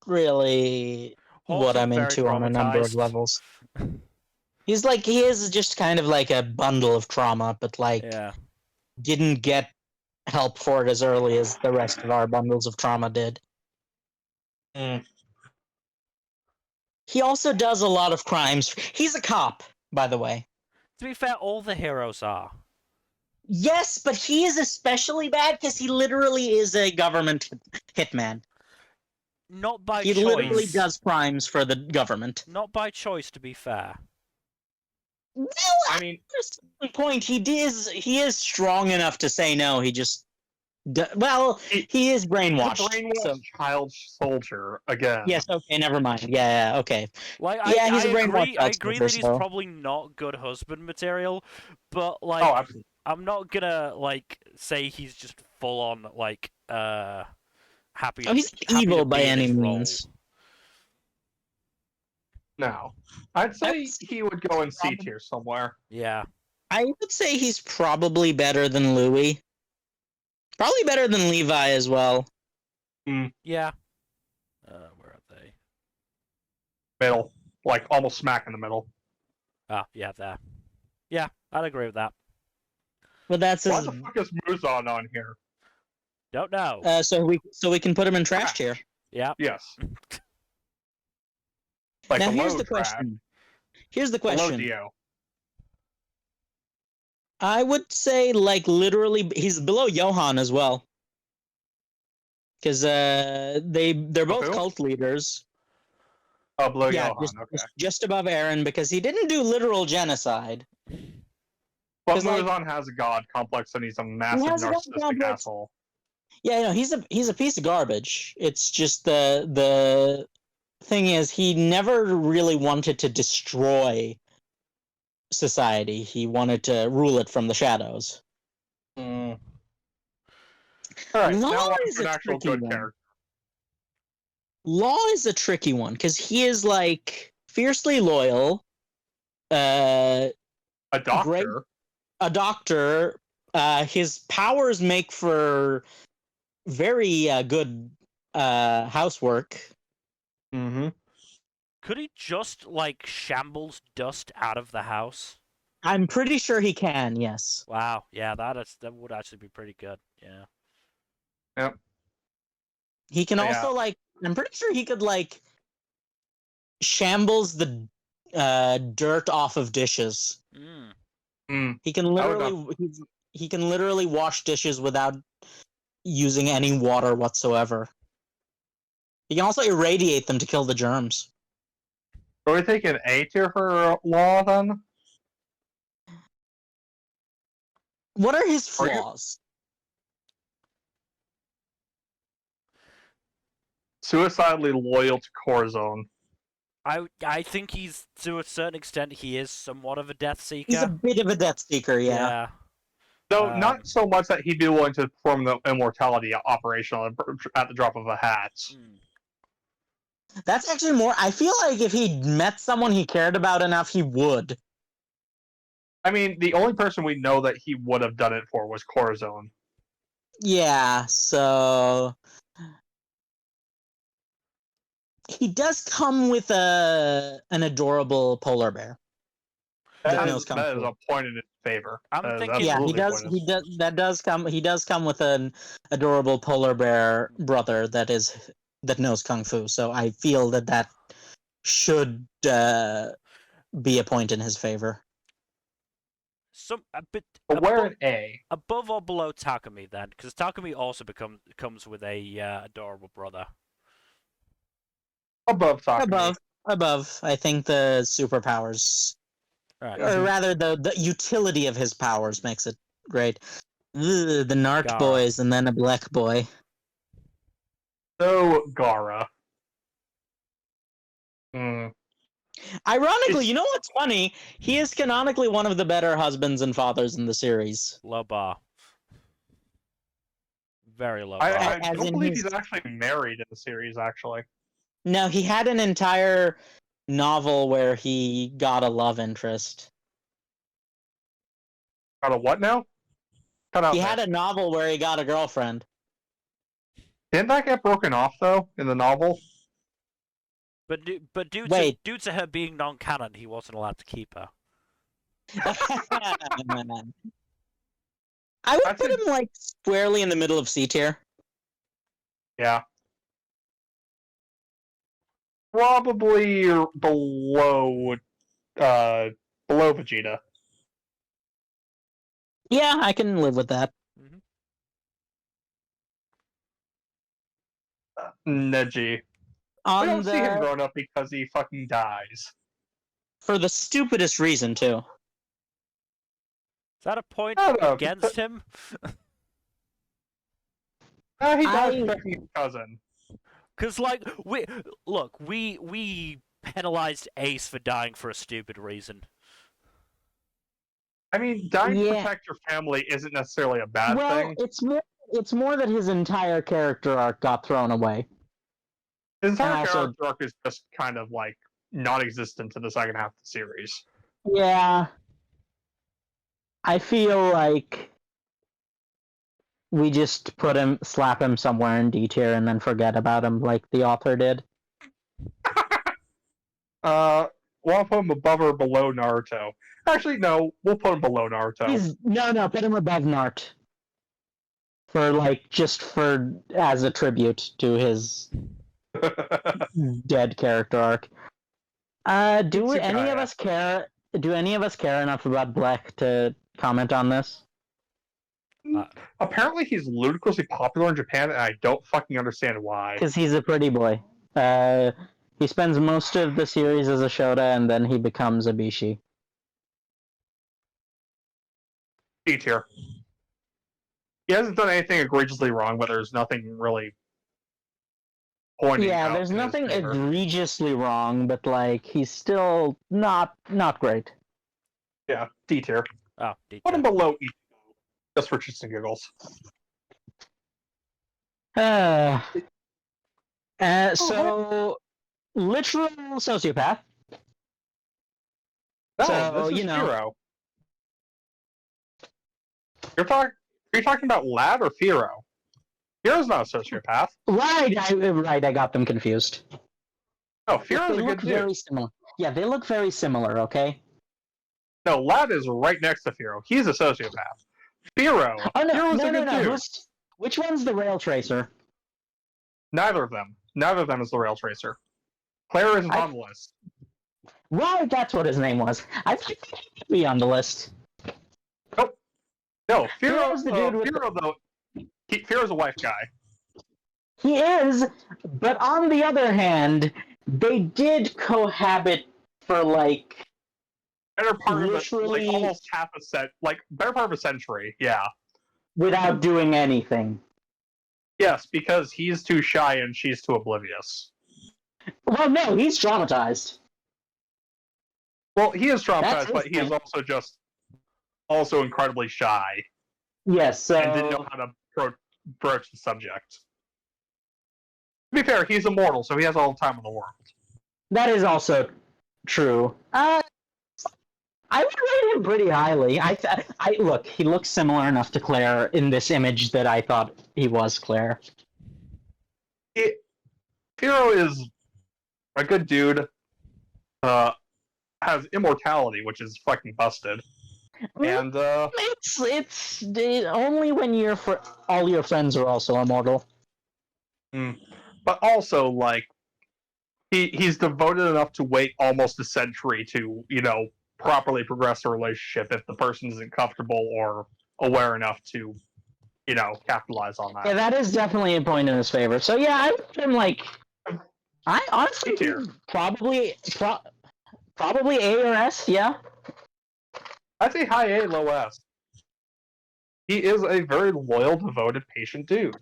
really Hawks what is I'm very into on a number of traumatized. levels. He is just kind of like a bundle of trauma, but like Yeah. didn't get help for it as early as the rest of our bundles of trauma did. He also does a lot of crimes. He's a cop, by the way. To be fair, all the heroes are. Yes, but he is especially bad because he literally is a government hitman. Not by He choice. literally does crimes for the government. Not by choice, to be fair. Well, I mean, at a certain point, he is strong enough to say no. He just, he is brainwashed. He's a brainwashed child soldier again. Yes. Okay. Never mind. Yeah. Okay. Like, he's a brainwashed I agree that he's so. probably not good husband material, but like, absolutely. I'm not gonna like say he's just full on like happy. Oh, he's happy evil to by be in any his role. means. No, I'd say he would go in C tier somewhere. Yeah. I would say he's probably better than Louis. Probably better than Levi as well. Yeah. Where are they? Middle, like almost smack in the middle. Ah, yeah, there. Yeah, I'd agree with that. But that's Why his. the fuck is Muzan on here? Don't know. So we can put him in trash tier. Yeah. Yes. Like Now here's below the trash. question. Here's the Below question. Dio. I would say like literally he's below Johan as well. Because they're both Who? cult leaders. Oh, below Yeah, Johan. Okay. just above Aaron because he didn't do literal genocide. But 'Cause, like, Muzan has a god complex and he's a massive has a god narcissistic complex. asshole. Yeah, no, he's a piece of garbage. It's just the thing is he never really wanted to destroy society. He wanted to rule it from the shadows. All right, Law now on is to an a actual tricky good one. character. Law is a tricky one because he is like fiercely loyal, A doctor. great, a doctor. His powers make for very good housework. Mm-hmm. Could he just like shambles dust out of the house? I'm pretty sure he can. Yes. Wow. Yeah, that would actually be pretty good. Yeah. Yep. He can Yeah. also like. I'm pretty sure he could like shambles the dirt off of dishes. He can literally he can literally wash dishes without using any water whatsoever. He can also irradiate them to kill the germs. Are we thinking A tier for Law then? What are his Are you- flaws? Suicidally loyal to Corazon. I think he's, to a certain extent, he is somewhat of a death seeker. He's a bit of a death seeker, yeah. Yeah. Though not so much that he'd be willing to perform the immortality operation at the drop of a hat. That's actually more. I feel like if he met someone he cared about enough, he would. I mean, the only person we know that he would have done it for was Corazon. Yeah, so he does come with an adorable polar bear. That knows kung That is fu. a point in his favor. I'm That is thinking- Yeah, absolutely he does. a point in He his- does. That does come. He does come with an adorable polar bear brother that knows kung fu. So I feel that should be a point in his favor. A bit But where an A? above or below Takumi then, because Takumi also comes with a adorable brother. Above Takumi. Above. I think the superpowers, Right. or rather, the utility of his powers makes it great. Ugh, the Nart Gara. boys, and then a black boy. So, Gara. Hmm. Ironically, you know what's funny? He is canonically one of the better husbands and fathers in the series. Low bar. Very low I bar. As don't in believe his- he's actually married in the series, actually. No, he had an entire novel where he got a love interest. Got a what now? Cut out He there. had a novel where he got a girlfriend. Didn't that get broken off, though, in the novel? But due Wait. to her being non-canon, he wasn't allowed to keep her. I would That's put it. him like squarely in the middle of C tier. Yeah. Probably below Vegeta. Yeah, I can live with that. Neji. We On don't see him the growing up because he fucking dies. for the stupidest reason too. Is that a point I don't know, against him? He dies I- protecting his cousin. Because like we penalized Ace for dying for a stupid reason. I mean, dying to Yeah. protect your family isn't necessarily a bad Well, thing. it's more that his entire character arc got thrown away. His entire and also- character arc is just kind of like non-existent in the second half of the series. Yeah. I feel like we just slap him somewhere in D tier and then forget about him like the author did. We'll put him above or below Naruto. Actually, no, we'll put him below Naruto. No, put him above Nart. As a tribute to his dead character arc. Do any of us care? Do any of us care enough about Black to comment on this? Apparently, he's ludicrously popular in Japan, and I don't fucking understand why. Because he's a pretty boy. He spends most of the series as a Shota, and then he becomes a Bishi. D tier. He hasn't done anything egregiously wrong, but there's nothing really pointing out. Yeah, there's in his nothing favor. egregiously wrong, but like he's still not great. Yeah, D tier. Oh, Put him below E, just for shits and giggles. So literal sociopath. No, So, this is you know- Firo. Are you talking about Lad or Firo? Firo's not a sociopath. Right, I got them confused. No, They Firo's a look good dude. very similar. Yeah, they look very similar. Okay. No, Lad is right next to Firo. He's a sociopath. Firo. Oh no, Firo's no, a no, good no. dude. Which one's the rail tracer? Neither of them. Neither of them is the rail tracer. Claire isn't I- on the list. Right, that's what his name was. I think he'd be on the list. No, Firo. Firo's the dude with Firo though. Firo's a wife guy. He is, but on the other hand, they did cohabit for like Better part of Literally- like almost half a better part of a century. Yeah. without doing anything. Yes, because he's too shy and she's too oblivious. Well, no, he's traumatized. Well, he is That's traumatized, his but he is thing. also incredibly shy Yes, so and didn't know how to broach the subject. be fair, he's immortal, so he has all the time in the world. That is also true. I would rate him pretty highly. I look, he looks similar enough to Claire in this image that I thought he was Claire. Hero is a good dude. Has immortality, which is fucking busted. And It's only when all your friends are also immortal. But also, like, he's devoted enough to wait almost a century to, properly progress a relationship if the person isn't comfortable or aware enough to, capitalize on that. Yeah, that is definitely a point in his favor. So yeah, I would him like. I honestly probably A or S. Yeah. I'd say high A, low S. He is a very loyal, devoted, patient dude.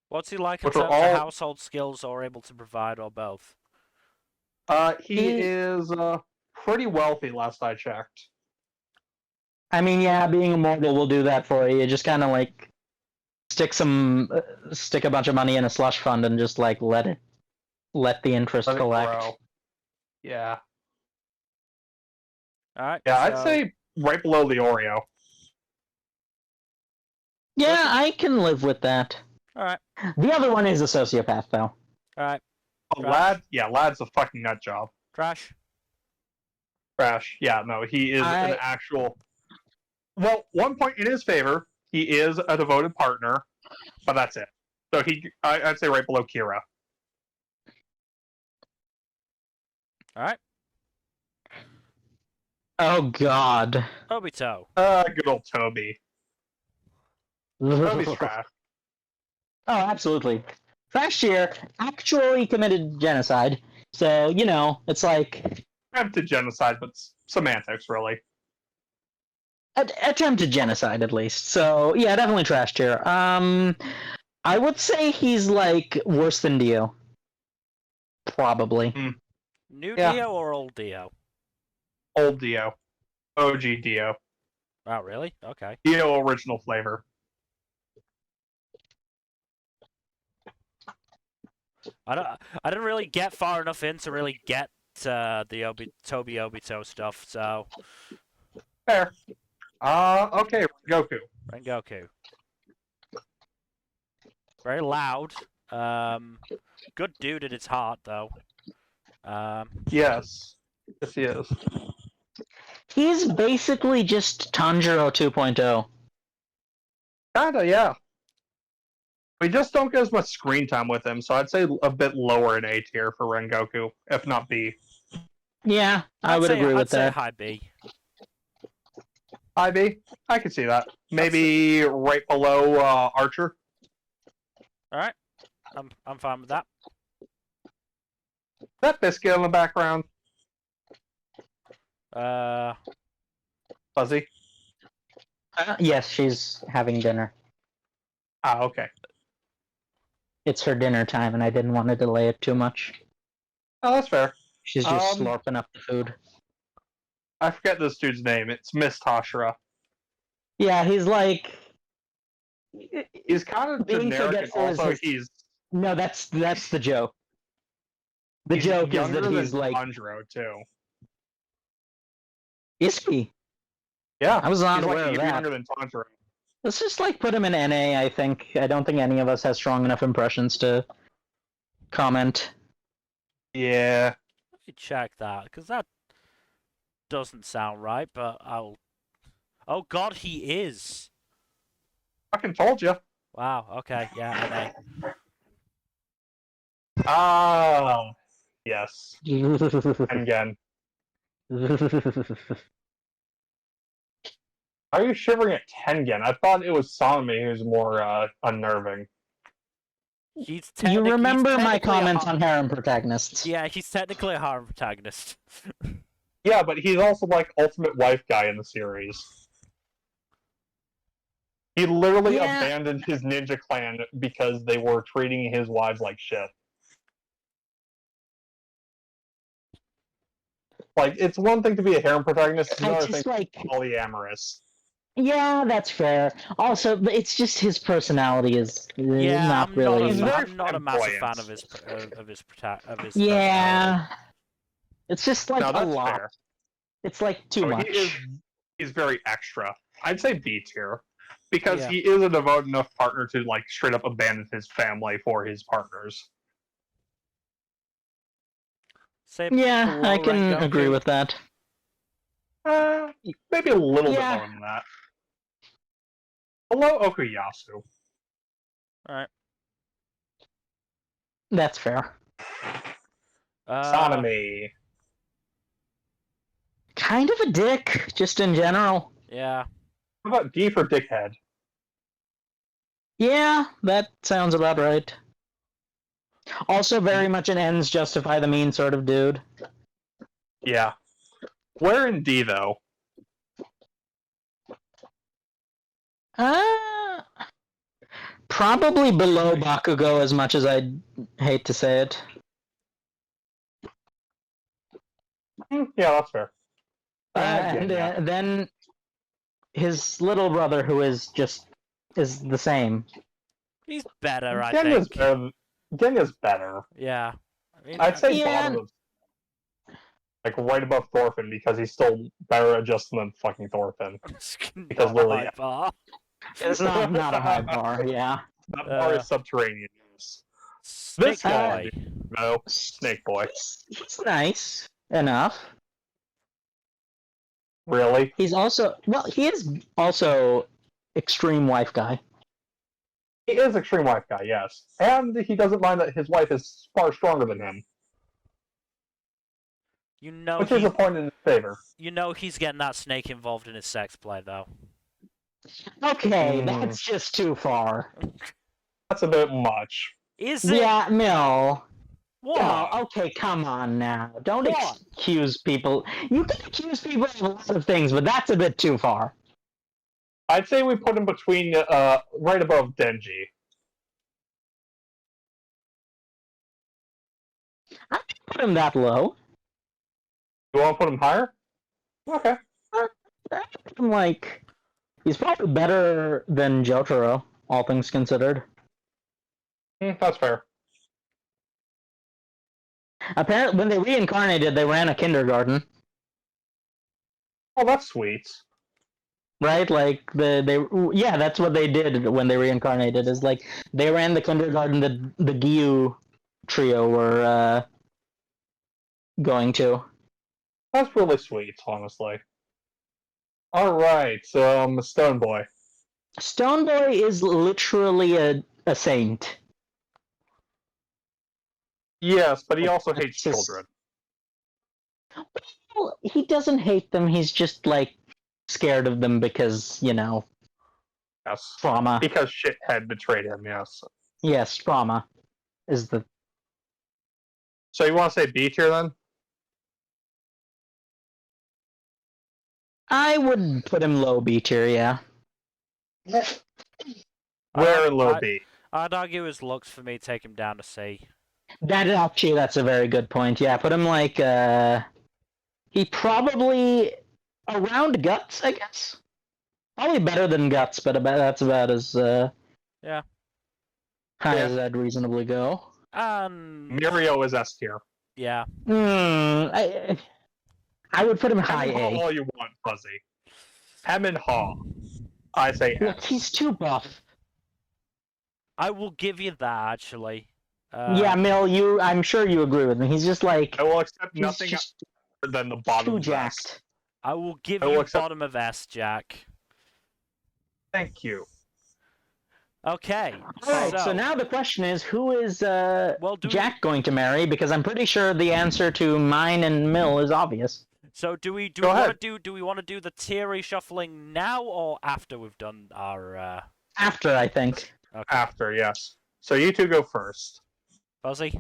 What's he like in terms of household skills or able to provide, or both? He is pretty wealthy, last I checked. I mean, yeah, being immortal will do that for you. You just kind of like stick a bunch of money in a slush fund and just like let the interest collect. Grow. Yeah. All right. Yeah, I'd say right below the Oreo. Yeah, I can live with that. All right. The other one is a sociopath, though. All right. Lad, Lad's a fucking nut job. Trash. Yeah, no, he is an actual. Well, one point in his favor, he is a devoted partner, but that's it. So I'd say right below Kira. All right. Oh God. Obito. Good old Toby. Toby's trash. Oh, absolutely. Trash tier actually committed genocide. So, it's like Attempted genocide, but semantics, really. Attempted genocide, at least. So, yeah, definitely trash tier. I would say he's, like, worse than Dio. Probably. New Dio or old Dio? Old Dio. OG Dio. Oh, really? Okay. Dio original flavor. I didn't really get far enough in to really get the Toby Obito stuff, so... Fair. Okay, Rengoku. Very loud. Good dude at his heart, though. Yes, he is. He's basically just Tanjiro 2.0. Kinda, yeah. We just don't get as much screen time with him, so I'd say a bit lower in A tier for Rengoku, if not B. Yeah, I would agree with that. I'd say high B. High B? I can see that. Maybe right below Archer. Alright. I'm fine with that. That biscuit in the background. Fuzzy? Yes, she's having dinner. Ah, okay. It's her dinner time, and I didn't want to delay it too much. Oh, that's fair. She's just slurping up the food. I forget this dude's name. It's Miss Tashira. Yeah, he's like... He's kind of generic, and also he's... No, that's the joke. The joke is that he's like... Tanjiro, too. Is he? Yeah. I was not aware of that. He's younger than Tanjiro. Let's just like put him in NA, I think. I don't think any of us has strong enough impressions to comment. Yeah. Let me check that, because that doesn't sound right, but I'll... Oh god, he is! Fucking told you. Wow, okay, yeah, NA. Ah, yes. Again. Are you shivering at Tengen? I thought it was Sanemi who's more unnerving. You remember my comments on harem protagonists? Yeah, he's technically a harem protagonist. Yeah, but he's also like ultimate wife guy in the series. He literally abandoned his ninja clan because they were treating his wives like shit. Like, it's one thing to be a harem protagonist, it's another thing to be polyamorous. Yeah, that's fair. Also, but it's just his personality is Yeah, not really. He's very I'm not a massive fan flamboyant. of his personality. Yeah, it's just like No, a that's lot. fair. It's like too So much. he's very extra. I'd say B tier. Because Yeah. he is a devoted enough partner to like straight up abandon his family for his partners. Say Yeah, I below can agree Rengoku. with that. Maybe a little bit Yeah. lower than that. Below Okuyasu. Alright. That's fair. Sonomy. Kind of a dick, just in general. Yeah. How about D for dickhead? Yeah, that sounds about right. Also, very much an ends justify the means sort of dude. Yeah. Where in D though? Uh, probably below Bakugo, as much as I'd hate to say it. Yeah, that's fair. And then his little brother, who is the same. He's better, I Genya's think. better. Genya's better. Yeah. I mean, I'd say Yeah. bottom of like right above Thorfinn because he's still better adjusted than fucking Thorfinn. Because not a Lily- high bar. It's not a high bar, yeah. That bar is subterranean. Snake This guy, Boy. no, Snake Boy. He's nice enough. Really? He is also extreme wife guy. He is extreme wife guy, yes, and he doesn't mind that his wife is far stronger than him, You know which is a point in his favor. You know he's getting that snake involved in his sex play, though. Okay, that's just too far. That's a bit much. Is it? Yeah, Mill. What? Oh, okay, come on now. Don't What? accuse people. You can accuse people of a lot of things, but that's a bit too far. I'd say we put him between, right above Denji. I don't put him that low. You want to put him higher? Okay. I'm like, he's probably better than Jotaro, all things considered. That's fair. Apparently, when they reincarnated, they ran a kindergarten, Oh, that's sweet. right? Like yeah, that's what they did when they reincarnated. Is like they ran the kindergarten that the Gyu trio were going to. That's really sweet, honestly. Alright, Stone Boy. Stone Boy is literally a saint. Yes, but he also hates Just- children. Well, he doesn't hate them. He's just like scared of them because Yes. trauma. Because Shithead betrayed him, yes. Yes, trauma is the. So you want to say B tier then? I would put him low B tier, yeah. Where in low B? I'd argue his looks for me take him down to C. That's a very good point. Yeah, put him like he probably around Guts, I guess. Probably better than Guts, but that's about as Yeah. high Yeah. as I'd reasonably go. Mirio is S tier. Yeah. I would put him Hem high and Haw A. all you want, Fuzzy. Hem and Haw. I say Look, S. he's too buff. I will give you that, actually. Yeah, Mill, I'm sure you agree with me. He's just like I will accept he's nothing just other than the bottom too of S. jacked. I will give I will you accept- bottom of S, Jack. Thank you. Okay. Alright, so now the question is, who is Well, Jack going to marry? Because I'm pretty sure the answer to mine and Mill is obvious. So do we Go want ahead. to do we want to do the tier reshuffling now or after we've done our After, I think. After, yes. So you two go first. Fuzzy?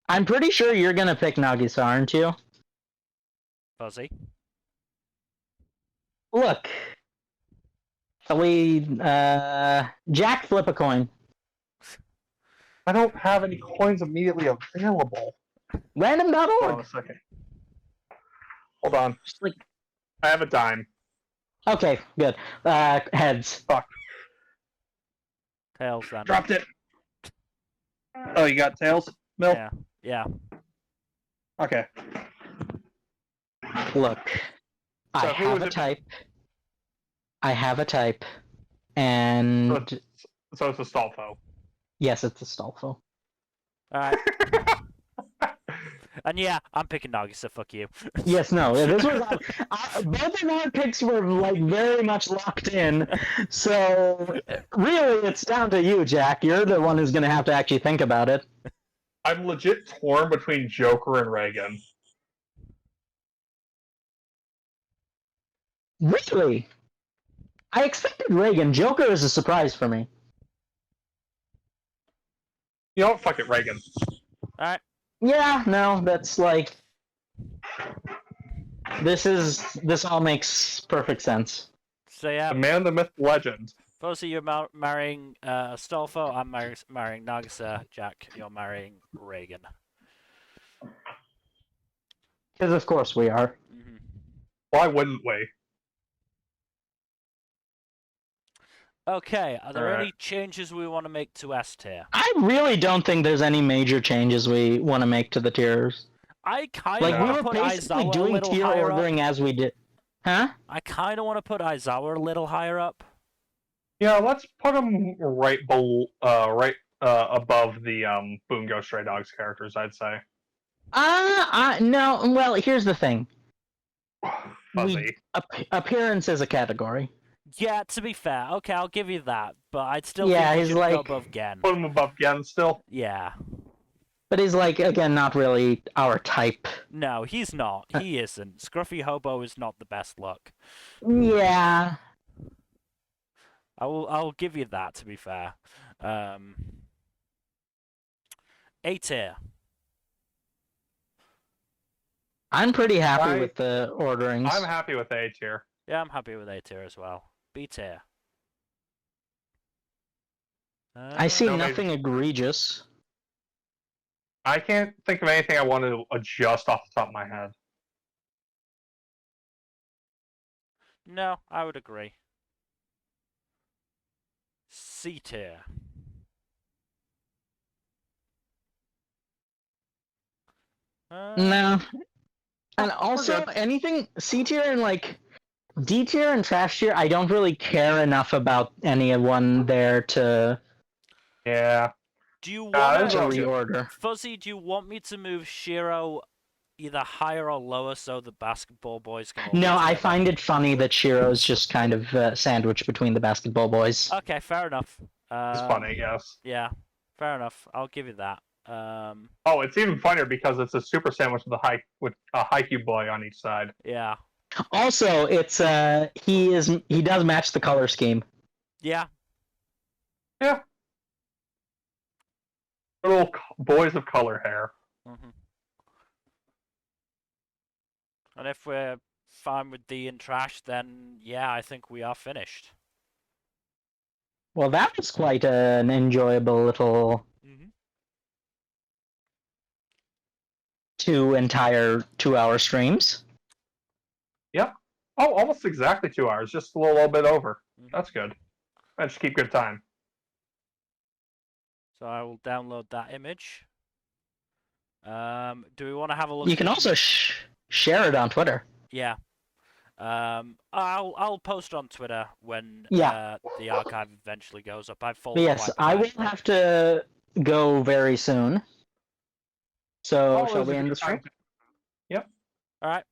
I'm pretty sure you're gonna pick Nagisa, aren't you? Fuzzy? Look. Jack, flip a coin. I don't have any coins immediately available. Hold on Random.org. a second. Hold on. Just like, I have a dime. Okay, good. Heads. Fuck. Tails then. Dropped it. Oh, you got tails, Mill? Yeah. Yeah. Okay. Look, I So who have is a it? type. I have a type, and So it's a Stolfo. yes, it's a Stolfo. Alright. And yeah, I'm picking Nagisa, fuck you. Yes, no. This was both of our picks were like very much locked in. So really, it's down to you, Jack. You're the one who's going to have to actually think about it. I'm legit torn between Joker and Reagan. Really? I expected Reagan. Joker is a surprise for me. You know what? Fuck it, Reagan. Alright. Yeah, no, that's like this all makes perfect sense. So yeah, The man, the myth, the legend. Fuzzy, you're marrying Stolfo. I'm marrying Nagisa. Jack, you're marrying Reagan. Because of course we are. Mm-hmm. Why wouldn't we? Okay, are there Alright. any changes we want to make to S tier? I really don't think there's any major changes we want to make to the tiers. I kind Like of we want were to put basically Aizawa a doing little tier higher ordering up. as we did. Huh? I kind of want to put Aizawa a little higher up. Yeah, let's put him right above the Boongo Stray Dogs characters, I'd say. No. Well, here's the thing. Fuzzy. Appearance is a category. Yeah, to be fair, okay, I'll give you that, but I'd still Yeah, think he he's should go like- above Gen. Put him above Gen still. Yeah. But he's like, again, not really our type. No, he's not. He isn't. Scruffy Hobo is not the best look. Yeah. I'll give you that, to be fair. A tier. I'm pretty happy with the orderings. I'm happy with A tier. Yeah, I'm happy with A tier as well. B tier. I see No, nothing egregious. I can't think of anything I want to adjust off the top of my head. No, I would agree. C tier. No. And also, good. anything C tier and like D tier and trash tier, I don't really care enough about anyone there to Yeah. Do you that's want all to good. reorder. Fuzzy, do you want me to move Shiro either higher or lower so the basketball boys can all be No, I together? find it funny that Shiro's just kind of sandwiched between the basketball boys. Okay, fair enough. It's funny, yes. Yeah, fair enough. I'll give you that. Oh, it's even funnier because it's a super sandwich with a Haikyuu boy on each side. Yeah. Also, it's he does match the color scheme. Yeah. Yeah. Little boys of color hair. Mm-hmm. And if we're fine with D and trash, then yeah, I think we are finished. Well, that was quite an enjoyable little Mm-hmm. 2 entire 2-hour streams. Yep. Oh, almost exactly 2 hours, just a little bit over. Mm-hmm. That's good. That should keep good time. So I will download that image. Do we want to have a look? You can also share it on Twitter. Yeah. I'll post on Twitter when the archive eventually goes up. I've followed. Yes, I will have to go very soon. So shall we end the stream? Yep. All right.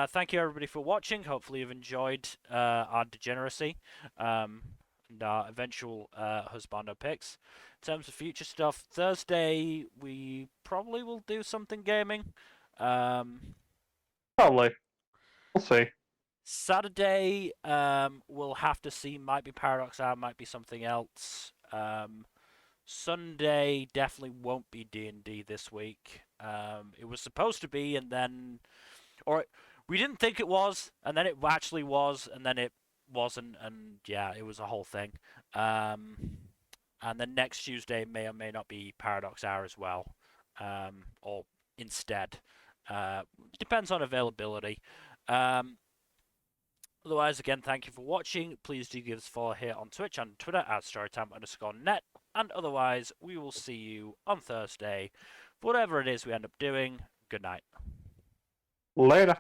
Thank you everybody for watching. Hopefully you've enjoyed our degeneracy and our eventual husbando picks. In terms of future stuff, Thursday we probably will do something gaming. Probably. We'll see. Saturday, we'll have to see. Might be Paradox Hour, might be something else. Sunday definitely won't be D&D this week. It was supposed to be, and then, or we didn't think it was, and then it actually was, and then it wasn't, and yeah, it was a whole thing. And then next Tuesday may or may not be Paradox Hour as well, or instead. Depends on availability. Otherwise, again, thank you for watching. Please do give us a follow here on Twitch and Twitter at storytime_net. And otherwise, we will see you on Thursday. For whatever it is we end up doing, good night. Later.